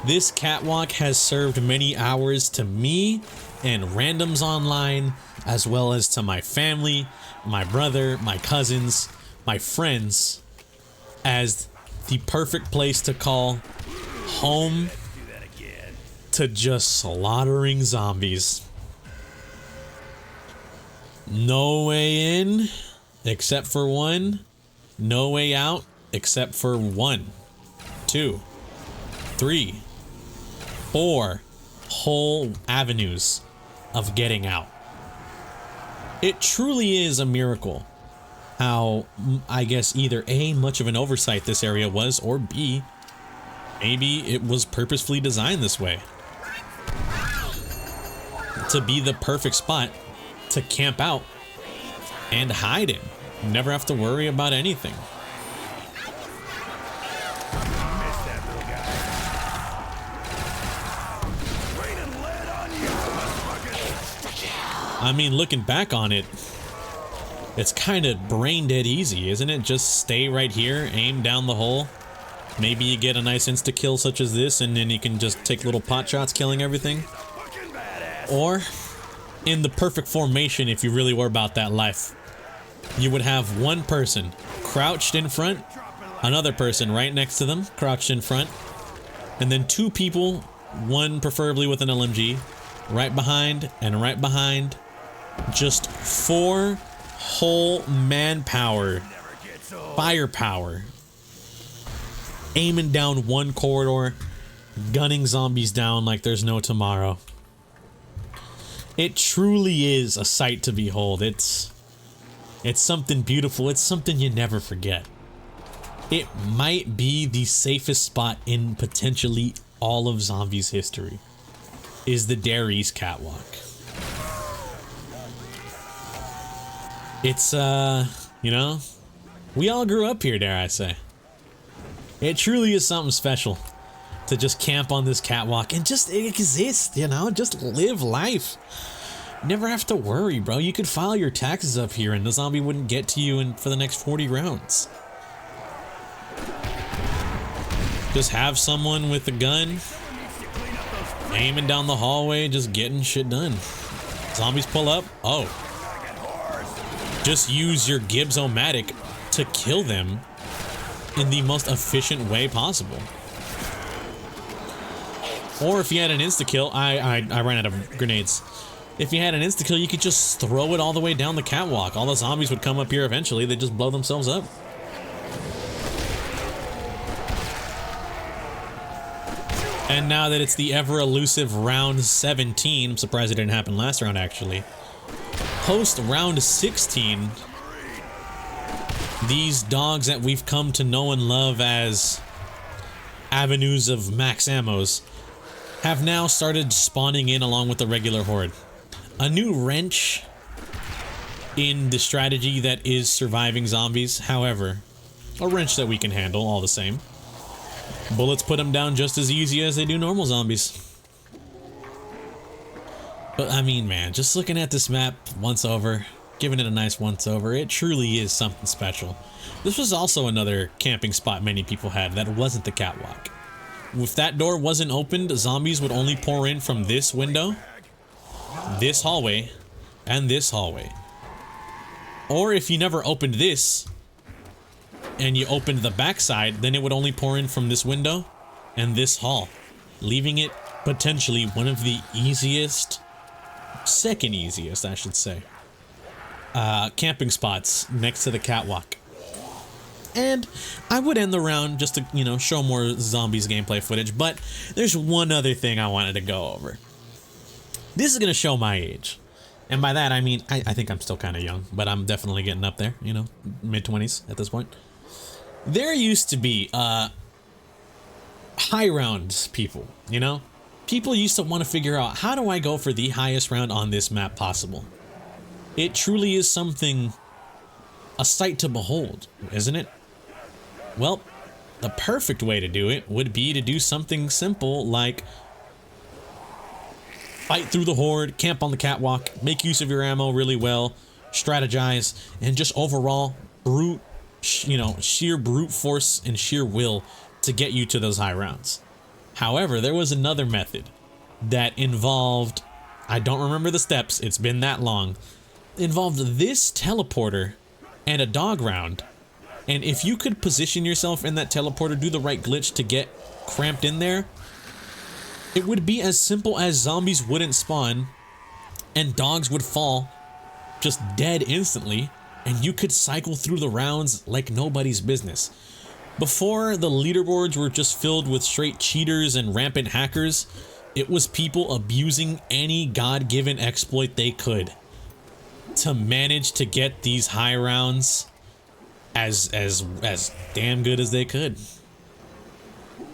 [SPEAKER 2] This catwalk has served many hours to me and randoms online, as well as to my family, my brother, my cousins, my friends, as the perfect place to call home to just slaughtering zombies. No way in except for one. No way out except for 1, 2, 3, 4 whole avenues of getting out. It truly is a miracle how, I guess, either A, much of an oversight this area was, or B, maybe it was purposefully designed this way to be the perfect spot to camp out and hide in. Never have to worry about anything. I mean, looking back on it, it's kind of brain dead easy, isn't it? Just stay right here, aim down the hole. Maybe you get a nice insta kill such as this, and then you can just take little pot shots killing everything. Or in the perfect formation, if you really were about that life, you would have one person crouched in front, another person right next to them crouched in front, and then 2 people, one preferably with an LMG, right behind and right behind. Just 4 whole manpower, firepower, aiming down one corridor, gunning zombies down like there's no tomorrow. It truly is a sight to behold. It's something beautiful. It's something you never forget. It might be the safest spot in potentially all of zombies history, is the Riese catwalk. It's, you know, we all grew up here, dare I say. It truly is something special to just camp on this catwalk and just exist, you know, just live life. Never have to worry, bro. You could file your taxes up here and the zombie wouldn't get to you for the next 40 rounds. Just have someone with a gun aiming down the hallway, just getting shit done. Zombies pull up. Oh. Just use your Gibbs-O-Matic to kill them in the most efficient way possible. Or if you had an insta-kill, I ran out of grenades. If you had an insta-kill, you could just throw it all the way down the catwalk. All the zombies would come up here eventually. They'd just blow themselves up. And now that it's the ever-elusive round 17, I'm surprised it didn't happen last round, actually. Post round 16, these dogs that we've come to know and love as avenues of max ammos have now started spawning in along with the regular horde. a new wrench in the strategy that is surviving zombies. However, a wrench that we can handle all the same. Bullets put them down just as easy as they do normal zombies. But I mean, man, just looking at this map once over, giving it a nice once over, it truly is something special. This was also another camping spot many people had that wasn't the catwalk. If that door wasn't opened, zombies would only pour in from this window, this hallway, and this hallway. Or if you never opened this, and you opened the backside, then it would only pour in from this window and this hall, leaving it potentially one of the easiest, second easiest, I should say, camping spots next to the catwalk. And I would end the round just to, you know, show more zombies gameplay footage, but there's one other thing I wanted to go over. This is going to show my age. And by that, I mean, I think I'm still kind of young, but I'm definitely getting up there, you know, mid-20s at this point. There used to be, high round people, you know? People used to want to figure out, how do I go for the highest round on this map possible? It truly is something, a sight to behold, isn't it? Well, the perfect way to do it would be to do something simple like fight through the horde, camp on the catwalk, make use of your ammo really well, strategize, and just overall sheer brute force and sheer will to get you to those high rounds. However, there was another method that involved, I don't remember the steps, it's been that long, involved this teleporter and a dog round. And if you could position yourself in that teleporter, do the right glitch to get cramped in there, it would be as simple as zombies wouldn't spawn and dogs would fall just dead instantly, and you could cycle through the rounds like nobody's business. Before, the leaderboards were just filled with straight cheaters and rampant hackers. It was people abusing any God-given exploit they could to manage to get these high rounds as damn good as they could.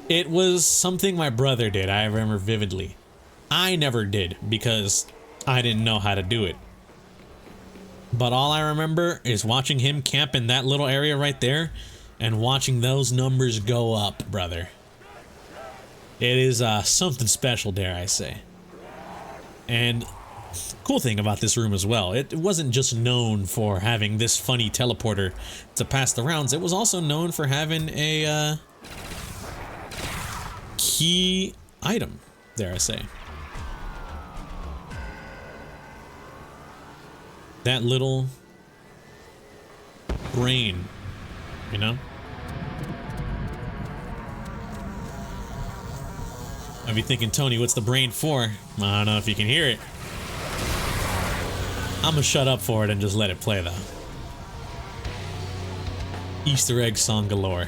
[SPEAKER 2] It was something my brother did, I remember vividly. I never did because I didn't know how to do it. But all I remember is watching him camp in that little area right there and watching those numbers go up, brother. It is something special, dare I say. And cool thing about this room as well, it wasn't just known for having this funny teleporter to pass the rounds, it was also known for having a key item, dare I say. That little brain, you know? I'd be thinking, Tony, what's the brain for? I don't know if you can hear it. I'm gonna shut up for it and just let it play, though. Easter egg song galore.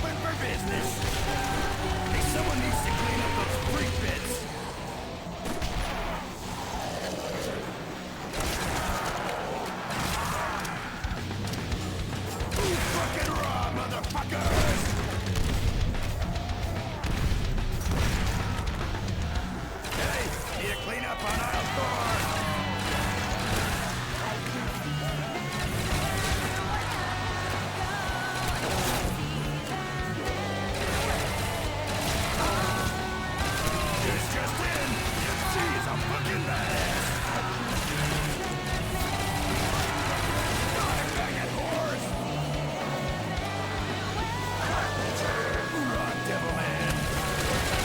[SPEAKER 1] open for business. Hey, someone needs to clean up those freak bits. Who's fucking raw, motherfuckers? Hey, need to clean up on aisle 4. It's just in. She's a fucking badass. Die, faggot whores. Hoorah, devil man.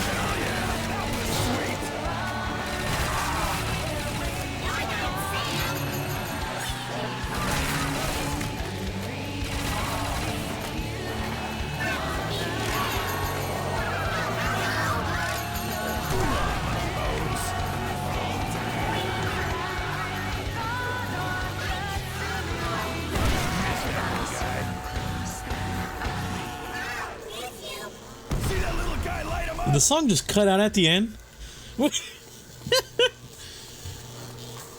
[SPEAKER 1] Hell yeah, that was sweet. See that little guy light him up?
[SPEAKER 2] The song just cut out at the end.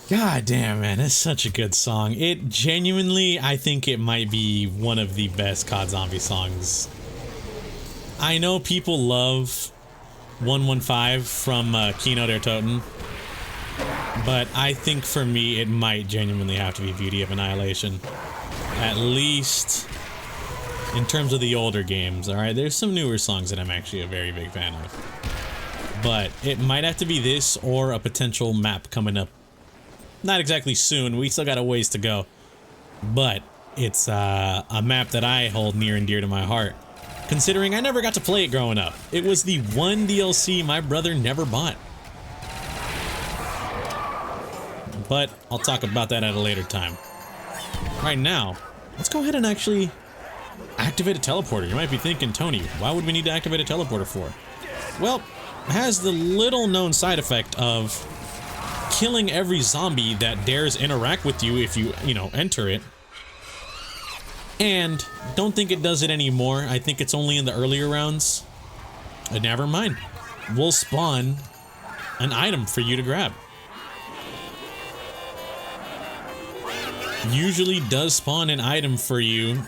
[SPEAKER 2] God damn, man, it's such a good song. It genuinely, I think it might be one of the best COD Zombie songs. I know people love 115 from Kino der Toten, but I think for me it might genuinely have to be Beauty of Annihilation. At least in terms of the older games, alright? There's some newer songs that I'm actually a very big fan of. But it might have to be this or a potential map coming up. Not exactly soon, we still got a ways to go. But it's a map that I hold near and dear to my heart, considering I never got to play it growing up. It was the one DLC my brother never bought. But I'll talk about that at a later time. Right now, let's go ahead and actually activate a teleporter. You might be thinking, Tony, why would we need to activate a teleporter for? Well, it has the little known side effect of killing every zombie that dares interact with you if you enter it. And don't think it does it anymore. I think it's only in the earlier rounds. Never mind. We'll spawn an item for you to grab. Usually does spawn an item for you.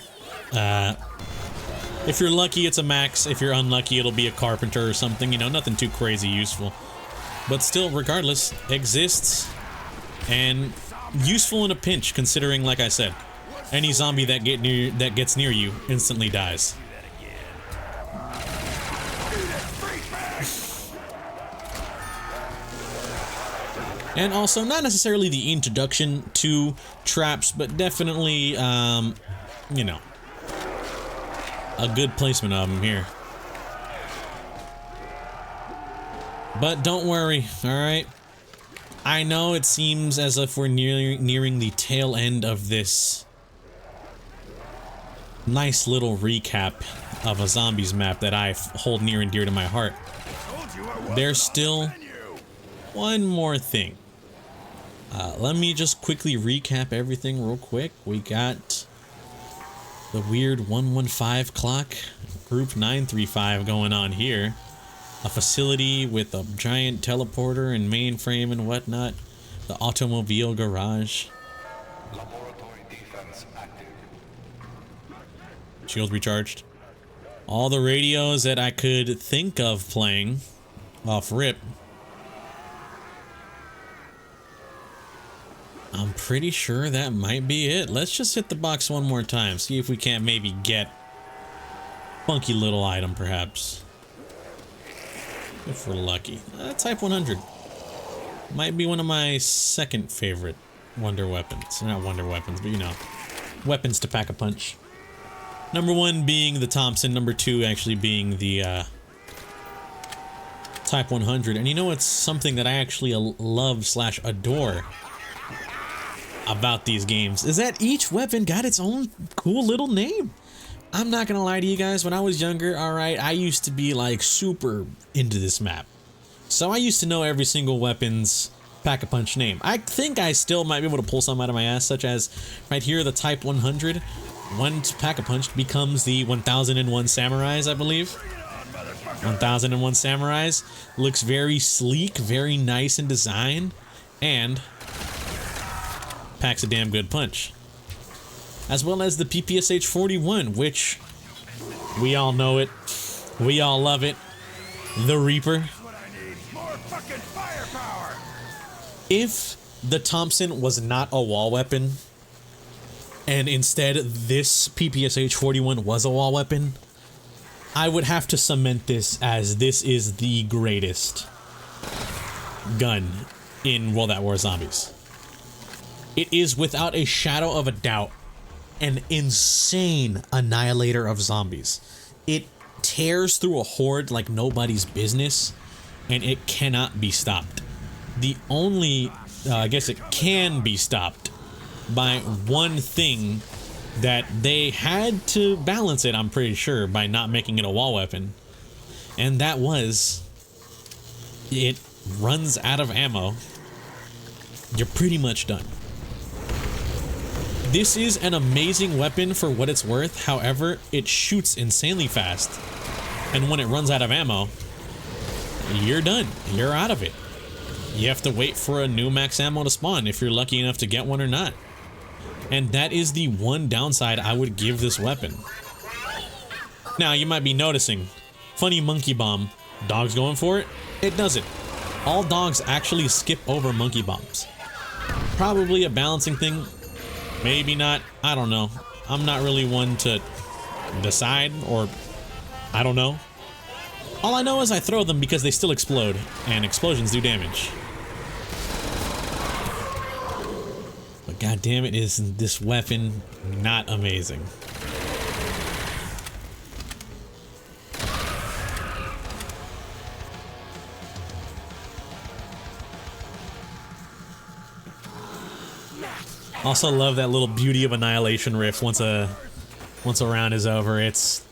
[SPEAKER 2] If you're lucky, it's a max. If you're unlucky, it'll be a carpenter or something. Nothing too crazy useful. But still, regardless, exists and useful in a pinch, considering, like I said, any zombie that gets near you instantly dies. And also, not necessarily the introduction to traps, but definitely, a good placement of them here. But don't worry, alright? I know it seems as if we're nearing the tail end of this nice little recap of a zombies map that I hold near and dear to my heart. There's still one more thing. Let me just quickly recap everything real quick. We got the weird 115 clock, group 935 going on here. A facility with a giant teleporter and mainframe and whatnot. The automobile garage.
[SPEAKER 3] Laboratory defense active.
[SPEAKER 2] Shield recharged. All the radios that I could think of playing off rip. I'm pretty sure that might be it. Let's just hit the box one more time. See if we can't maybe get a funky little item, perhaps. If we're lucky. Type 100. Might be one of my second favorite wonder weapons. Not wonder weapons, but weapons to pack a punch. Number one being the Thompson. Number two actually being the Type 100. And it's something that I actually love/adore about these games is that each weapon got its own cool little name. I'm not gonna lie to you guys, when I was younger, alright, I used to be like super into this map. So I used to know every single weapon's pack-a-punch name. I think I still might be able to pull some out of my ass, such as right here, the Type 100. one Pack-a-Punch becomes the 1001 Samurais, I believe. 1001 Samurais looks very sleek, very nice in design, and packs a damn good punch. As well as the PPSH 41, which we all know it, we all love it, the Reaper. If the Thompson was not a wall weapon, and instead this PPSH 41 was a wall weapon, I would have to cement this as this is the greatest gun in World at War Zombies. It is without a shadow of a doubt an insane annihilator of zombies. It tears through a horde like nobody's business, and it cannot be stopped. The only, I guess it can be stopped by one thing that they had to balance it, I'm pretty sure, by not making it a wall weapon. And that was, it runs out of ammo. You're pretty much done. This is an amazing weapon for what it's worth. However, it shoots insanely fast. And when it runs out of ammo, you're done. You're out of it. You have to wait for a new max ammo to spawn if you're lucky enough to get one or not. And that is the one downside I would give this weapon. Now, you might be noticing, funny monkey bomb, dogs going for it? It doesn't. All dogs actually skip over monkey bombs. Probably a balancing thing. Maybe not. I don't know. I'm not really one to decide, or I don't know. All I know is I throw them because they still explode, and explosions do damage. But god damn it, is this weapon not amazing. Also love that little Beauty of Annihilation riff once a round is over. It's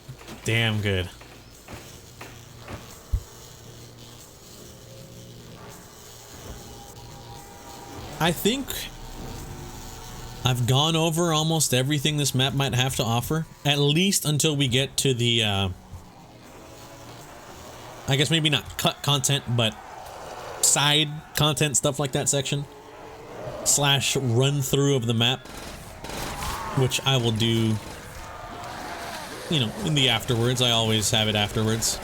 [SPEAKER 2] damn good. I think I've gone over almost everything this map might have to offer, at least until we get to the I guess maybe not cut content, but side content, stuff like that section. / run through of the map, which I will do, you know, in the afterwards. I always have it afterwards.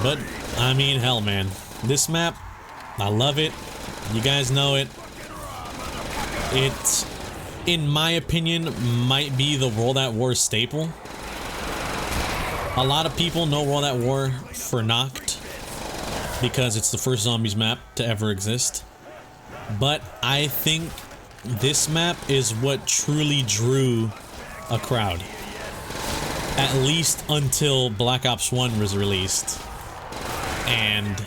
[SPEAKER 2] But I mean, hell, man, this map, I love it. You guys know it. It, in my opinion, might be the World at War staple. A lot of people know World at War for Noct because it's the first zombies map to ever exist. But I think this map is what truly drew a crowd. At least until Black Ops 1 was released. And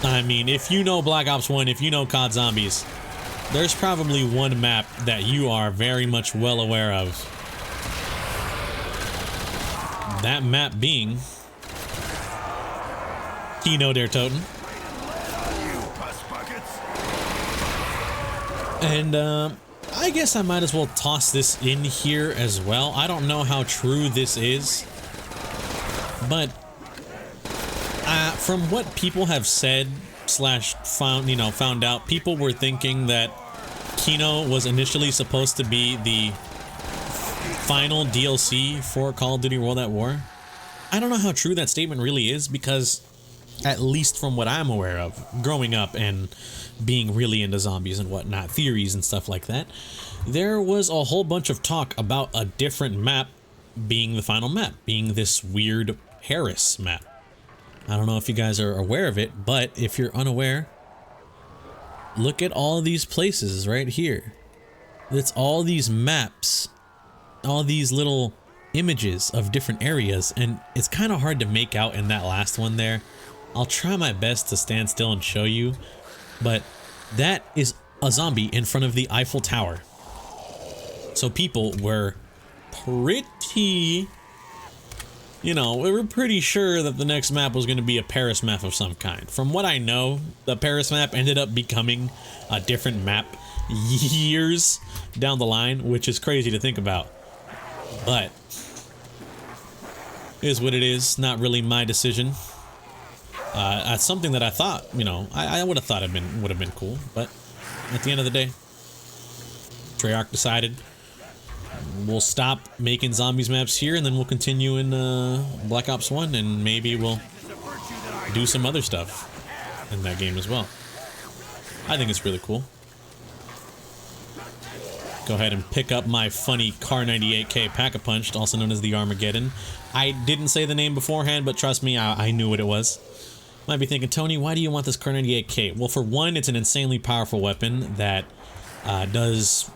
[SPEAKER 2] I mean, if you know Black Ops 1, if you know COD Zombies, there's probably one map that you are very much well aware of. That map being Kino der Toten. And I guess I might as well toss this in here as well. I don't know how true this is, but from what people have said / found out, people were thinking that Kino was initially supposed to be the final DLC for Call of Duty World at War. I don't know how true that statement really is, because at least from what I'm aware of, growing up and being really into zombies and whatnot, theories and stuff like that, there was a whole bunch of talk about a different map being the final map, being this weird Harris map. I don't know if you guys are aware of it, but if you're unaware, look at all these places right here. It's all these maps, all these little images of different areas, and it's kind of hard to make out in that last one there. I'll try my best to stand still and show you, but that is a zombie in front of the Eiffel Tower. So people were pretty you know, we were pretty sure that the next map was going to be a Paris map of some kind. From what I know, the Paris map ended up becoming a different map years down the line, which is crazy to think about. But it is what it is. Not really my decision. It's something that I thought, you know, I would have thought would have been cool, but at the end of the day, Treyarch decided we'll stop making zombies maps here, and then we'll continue in Black Ops 1, and maybe we'll do some other stuff in that game as well. I think it's really cool. Go ahead and pick up my funny Car 98K Pack-a-Punch, also known as the Armageddon. I didn't say the name beforehand, but trust me, I knew what it was. Might be thinking, Tony, why do you want this Car 98K? Well, for one, it's an insanely powerful weapon that does,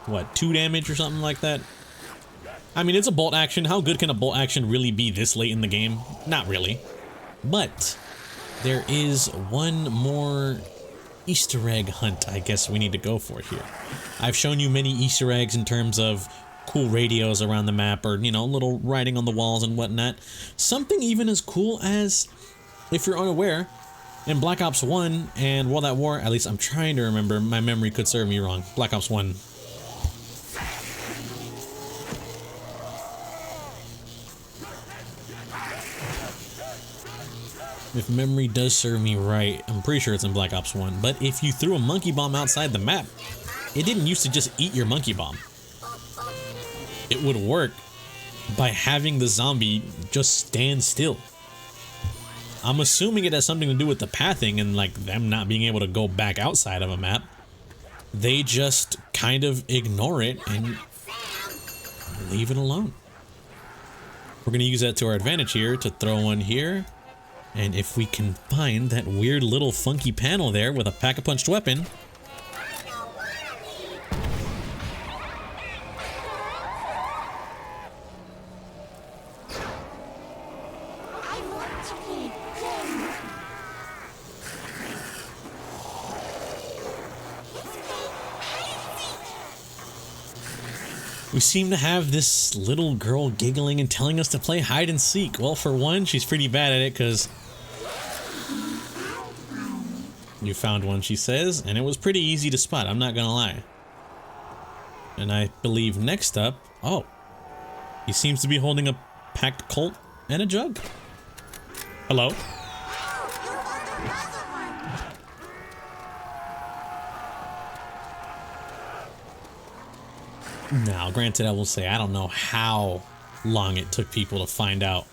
[SPEAKER 2] what, 2 damage or something like that? I mean, it's a bolt action. How good can a bolt action really be this late in the game? Not really. But there is one more Easter egg hunt I guess we need to go for here. I've shown you many Easter eggs in terms of cool radios around the map, or, you know, little writing on the walls and whatnot. Something even as cool as, if you're unaware, in Black Ops 1 and World at War, at least I'm trying to remember, my memory could serve me wrong. Black Ops 1. If memory does serve me right, I'm pretty sure it's in Black Ops 1, but if you threw a monkey bomb outside the map, it didn't used to just eat your monkey bomb. It would work by having the zombie just stand still. I'm assuming it has something to do with the pathing and like them not being able to go back outside of a map. They just kind of ignore it and leave it alone. We're going to use that to our advantage here to throw one here. And if we can find that weird little funky panel there with a pack-a-punched weapon, we seem to have this little girl giggling and telling us to play hide and seek. Well, for one, she's pretty bad at it because you found one, she says, and it was pretty easy to spot, I'm not gonna lie. And I believe next up, oh, he seems to be holding a packed Colt and a jug. Hello? Now, granted, I will say I don't know how long it took people to find out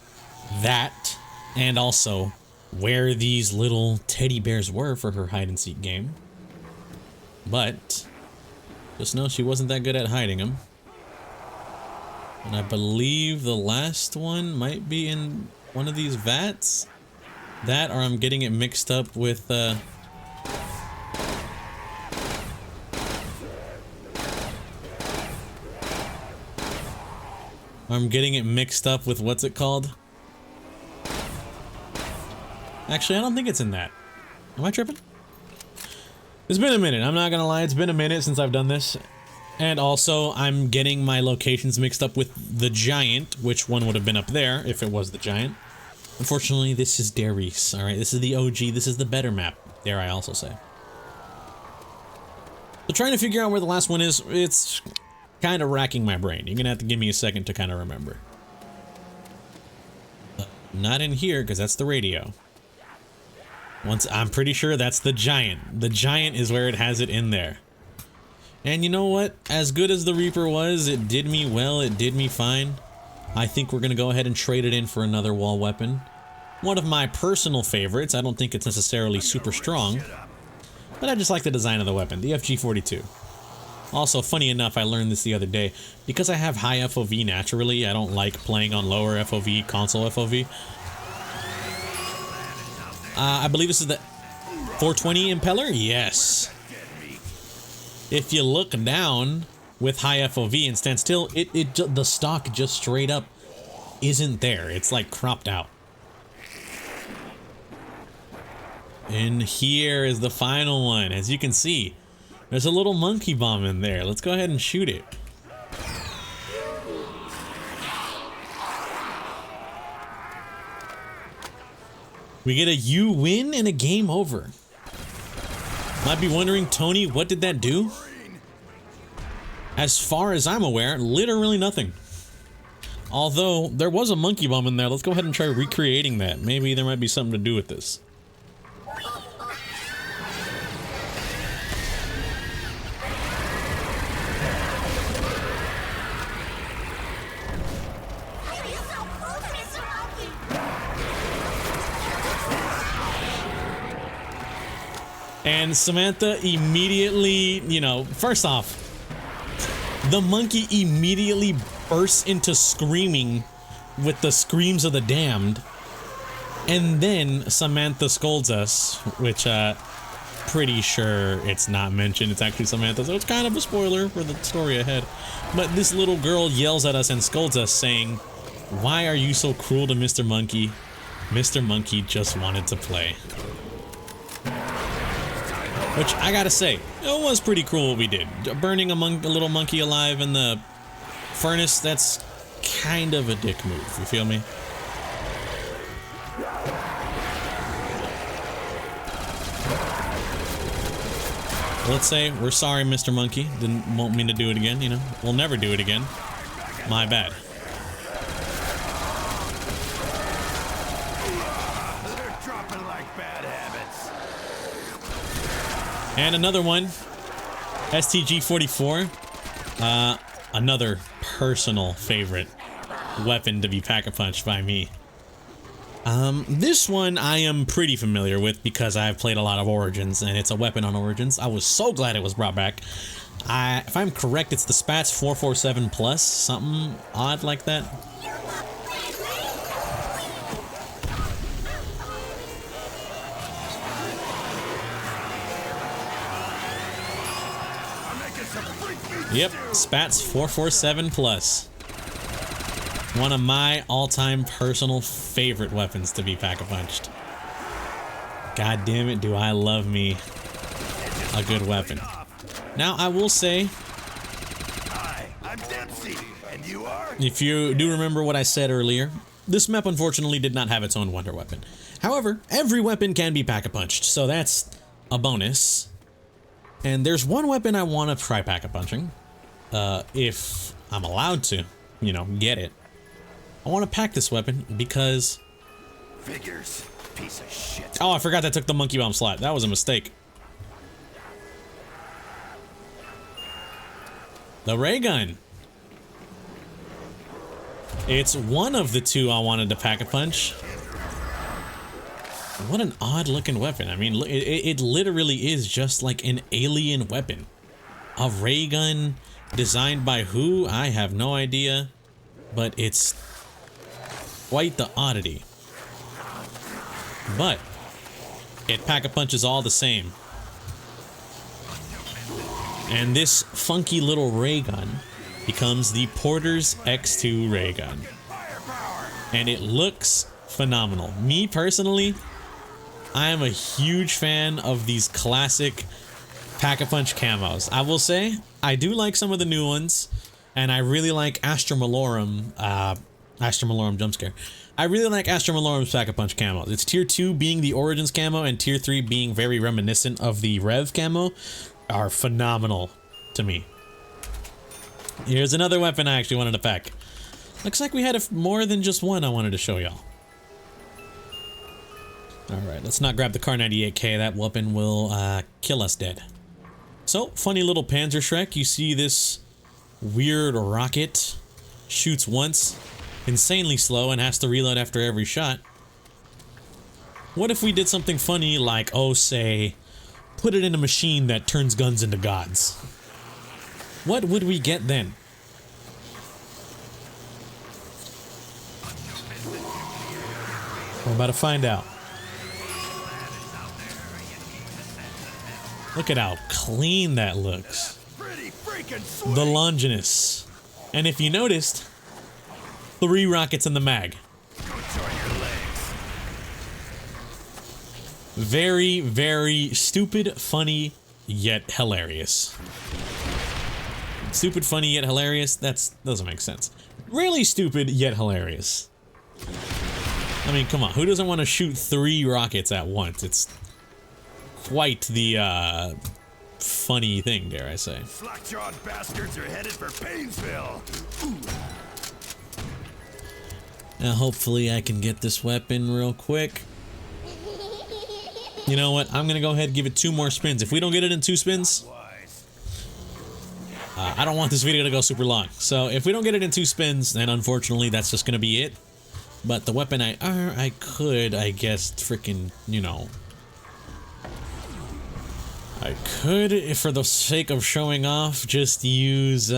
[SPEAKER 2] that, and also where these little teddy bears were for her hide and seek game. But just know she wasn't that good at hiding them. And I believe the last one might be in one of these vats. That, or I'm getting it mixed up with what's it called? Actually, I don't think it's in that. Am I tripping? It's been a minute. I'm not gonna lie. It's been a minute since I've done this. And also, I'm getting my locations mixed up with the Giant, which one would have been up there if it was the Giant. Unfortunately, this is Riese. Alright, this is the OG. This is the better map, dare I also say. So trying to figure out where the last one is, it's kind of racking my brain. You're gonna have to give me a second to kind of remember. Not in here, because that's the radio. I'm pretty sure that's the Giant. The Giant is where it has it in there. And you know what? As good as the Reaper was, it did me well, it did me fine. I think we're gonna go ahead and trade it in for another wall weapon. One of my personal favorites. I don't think it's necessarily super strong, but I just like the design of the weapon, the FG42. Also, funny enough, I learned this the other day. Because I have high FOV naturally, I don't like playing on lower FOV, console FOV. I believe this is the 420 impeller? Yes. If you look down with high FOV and stand still, the stock just straight up isn't there. It's like cropped out. And here is the final one. As you can see, there's a little monkey bomb in there. Let's go ahead and shoot it. We get a you win and a game over. Might be wondering, Tony, what did that do? As far as I'm aware, literally nothing. Although, there was a monkey bomb in there. Let's go ahead and try recreating that. Maybe there might be something to do with this. And Samantha immediately, you know, first off, the monkey immediately bursts into screaming with the screams of the damned. And then Samantha scolds us, which, pretty sure it's not mentioned. It's actually Samantha, so it's kind of a spoiler for the story ahead. But this little girl yells at us and scolds us, saying, "Why are you so cruel to Mr. Monkey? Mr. Monkey just wanted to play." Which, I gotta say, it was pretty cruel what we did. Burning a little monkey alive in the furnace, that's kind of a dick move, you feel me? Let's say, we're sorry, Mr. Monkey. Won't mean to do it again, you know? We'll never do it again. My bad.
[SPEAKER 1] They're dropping like bad habits.
[SPEAKER 2] And another one, STG-44, another personal favorite weapon to be pack-a-punched by me. This one I am pretty familiar with because I've played a lot of Origins, and it's a weapon on Origins. I was so glad it was brought back. If I'm correct, it's the Spats 447 Plus, something odd like that. Yep, Spats 447 Plus. One of my all-time personal favorite weapons to be pack-a-punched. God damn it, do I love me a good weapon. Now, I will say,
[SPEAKER 1] Hi, I'm Dempsey, and you are?
[SPEAKER 2] if you do remember what I said earlier, this map unfortunately did not have its own wonder weapon. However, every weapon can be pack-a-punched, so that's a bonus. And there's one weapon I want to try pack-a-punching. If I'm allowed to, you know, get it. I want to pack this weapon because...
[SPEAKER 1] Figures, piece of shit.
[SPEAKER 2] Oh, I forgot that took the monkey bomb slot. That was a mistake. The ray gun. It's one of the two I wanted to pack-a-punch. What an odd-looking weapon. I mean, it literally is just like an alien weapon. A ray gun designed by who? I have no idea. But it's quite the oddity. But it pack-a-punches all the same. And this funky little ray gun becomes the Porter's X2 ray gun. And it looks phenomenal. Me personally, I am a huge fan of these classic pack-a-punch camos. I will say, I do like some of the new ones, and I really like Astra Malorum jumpscare. I really like Astra Malorum's pack-a-punch camos. It's tier 2 being the Origins camo, and tier 3 being very reminiscent of the Rev camo, are phenomenal to me. Here's another weapon I actually wanted to pack. Looks like we had more than just one I wanted to show y'all. Alright, let's not grab the Car 98K. That weapon will kill us dead. So, funny little Panzer Shrek. You see this weird rocket. Shoots once. Insanely slow and has to reload after every shot. What if we did something funny like, oh, say, put it in a machine that turns guns into gods? What would we get then? We're about to find out. Look at how clean that looks.
[SPEAKER 1] Pretty freaking sweet.
[SPEAKER 2] The Longinus. And if you noticed, 3 rockets in the mag.
[SPEAKER 1] Go join your legs.
[SPEAKER 2] Very, very stupid, funny, yet hilarious. Stupid, funny, yet hilarious? That doesn't make sense. Really stupid, yet hilarious. I mean, come on. Who doesn't want to shoot 3 rockets at once? It's quite the funny thing, dare I say.
[SPEAKER 1] Slack-jawed bastards are headed for Painesville.
[SPEAKER 2] Now, hopefully I can get this weapon real quick. You know what? I'm going to go ahead and give it 2 more spins. If we don't get it in 2 spins, I don't want this video to go super long. So if we don't get it in 2 spins, then unfortunately that's just going to be it. But the weapon I could, I guess, freaking, you know... I could, for the sake of showing off, just use,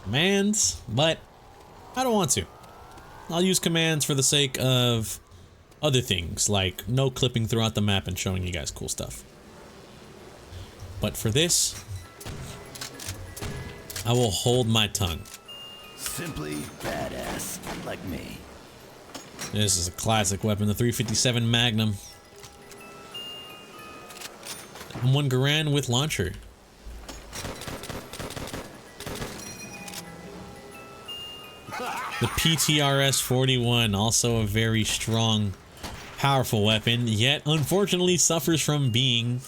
[SPEAKER 2] commands, but I don't want to. I'll use commands for the sake of other things, like no clipping throughout the map and showing you guys cool stuff. But for this, I will hold my tongue.
[SPEAKER 1] Simply badass, like me.
[SPEAKER 2] This is a classic weapon, the 357 Magnum. M1 Garand with launcher. The PTRS-41, also a very strong, powerful weapon, yet unfortunately suffers from being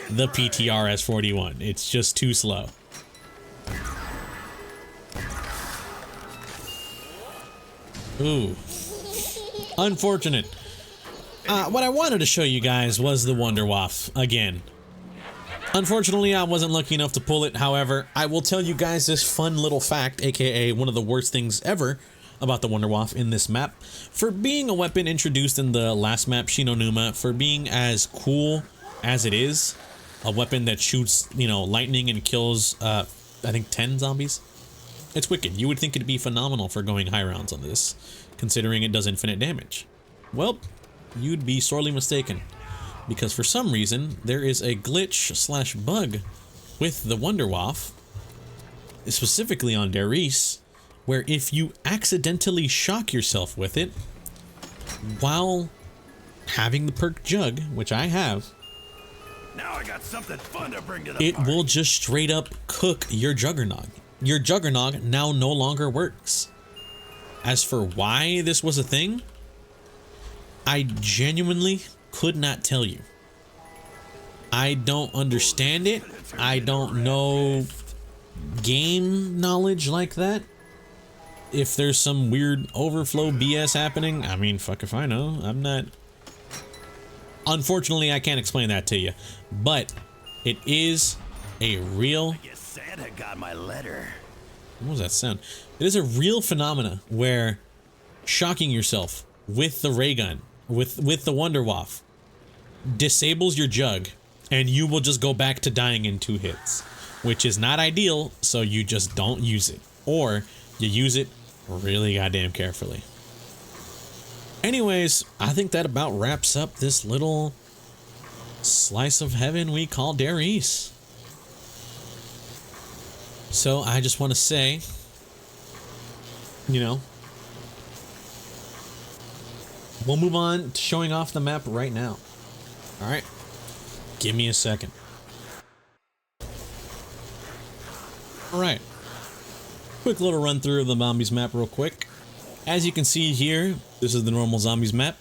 [SPEAKER 2] the PTRS-41. It's just too slow. Ooh. Unfortunate. What I wanted to show you guys was the Wunderwaffe again. Unfortunately, I wasn't lucky enough to pull it. However, I will tell you guys this fun little fact, aka one of the worst things ever about the Wunderwaffe in this map. For being a weapon introduced in the last map, Shinonuma, for being as cool as it is, a weapon that shoots, you know, lightning and kills, I think 10 zombies. It's wicked. You would think it'd be phenomenal for going high rounds on this, considering it does infinite damage. Well, you'd be sorely mistaken, because for some reason there is a glitch slash bug with the Wunderwaffe, specifically on Der Riese, where if you accidentally shock yourself with it while having the perk Jug, which I have,
[SPEAKER 1] Now I got something fun to bring to the
[SPEAKER 2] it
[SPEAKER 1] party.
[SPEAKER 2] will just straight up cook your Juggernog. Your Juggernog now no longer works. As for why this was a thing, I genuinely could not tell you. I don't understand it. I don't know game knowledge like that. If there's some weird overflow BS happening, I mean, fuck if I know. I'm not... Unfortunately, I can't explain that to you. But it is a real...
[SPEAKER 1] Guess Santa got my letter.
[SPEAKER 2] What was that sound? It is a real phenomena where shocking yourself with the ray gun, with the Wunderwaffe, disables your Jug, and you will just go back to dying in 2 hits, which is not ideal, so you just don't use it. Or you use it really goddamn carefully. Anyways, I think that about wraps up this little slice of heaven we call Der Riese. So I just want to say, you know, we'll move on to showing off the map right now. All right, give me a second. All right, quick little run through of the zombies map real quick. As you can see here, this is the normal zombies map,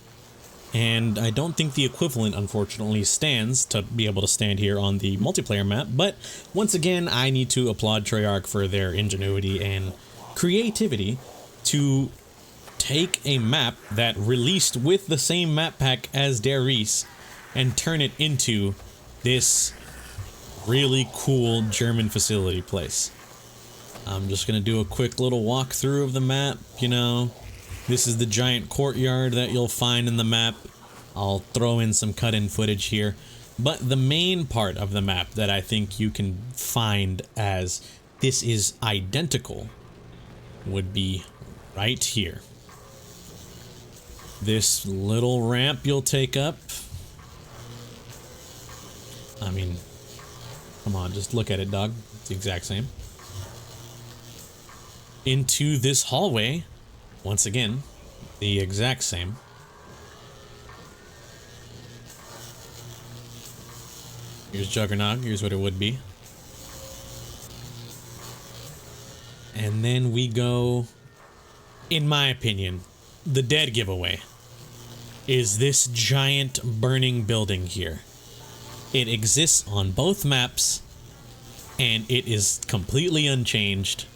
[SPEAKER 2] and I don't think the equivalent, unfortunately, stands to be able to stand here on the multiplayer map, but once again, I need to applaud Treyarch for their ingenuity and creativity to take a map that released with the same map pack as Der Riese and turn it into this really cool German facility place. I'm just gonna do a quick little walkthrough of the map. You know, this is the giant courtyard that you'll find in the map. I'll throw in some cut-in footage here, but the main part of the map that I think you can find as this is identical would be right here. This little ramp you'll take up. I mean, come on, just look at it, dog. It's the exact same. Into this hallway, once again, the exact same. Here's Juggernog, here's what it would be. And then we go in my opinion, the dead giveaway is this giant burning building here. It exists on both maps, and it is completely unchanged,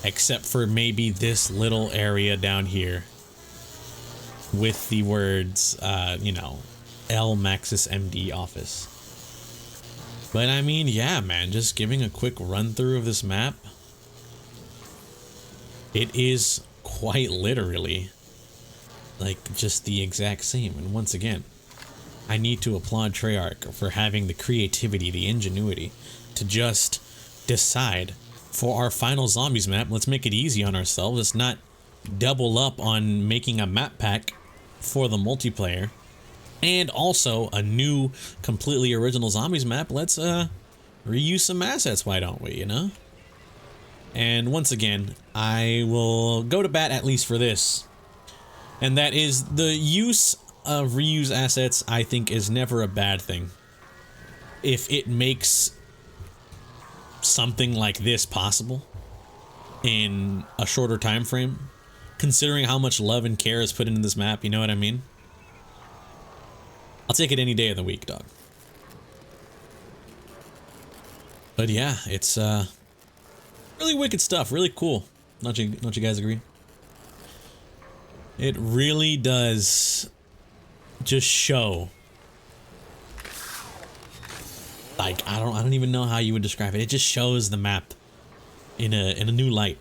[SPEAKER 2] except for maybe this little area down here with the words, you know, L Maxis MD office. But I mean, yeah, man, just giving a quick run through of this map. It is quite literally like just the exact same. And once again, I need to applaud Treyarch for having the creativity, the ingenuity to just decide for our final zombies map, let's make it easy on ourselves. Let's not double up on making a map pack for the multiplayer and also a new completely original zombies map. Let's reuse some assets, why don't we, you know? And once again, I will go to bat at least for this, and that is the use of reuse assets. I think is never a bad thing if it makes something like this possible in a shorter time frame, considering how much love and care is put into this map. You know what I mean? I'll take it any day of the week, dog. But yeah, it's really wicked stuff, really cool. Don't you guys agree? It really does just show, like, I don't even know how you would describe it. It just shows the map in a new light.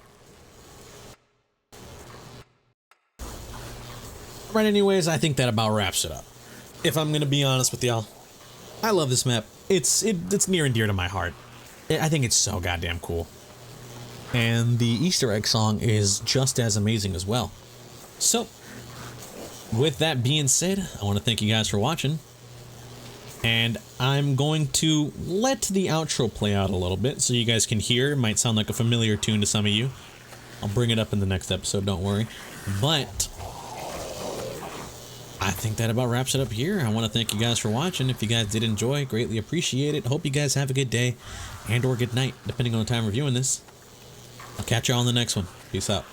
[SPEAKER 2] Right, anyways, I think that about wraps it up. If I'm gonna be honest with y'all, I love this map. It's near and dear to my heart. I think it's so goddamn cool. And the Easter egg song is just as amazing as well. So, with that being said, I want to thank you guys for watching. And I'm going to let the outro play out a little bit so you guys can hear. It might sound like a familiar tune to some of you. I'll bring it up in the next episode, don't worry. But I think that about wraps it up here. I want to thank you guys for watching. If you guys did enjoy, greatly appreciate it. Hope you guys have a good day and or good night, depending on the time reviewing this. I'll catch you all on the next one. Peace out.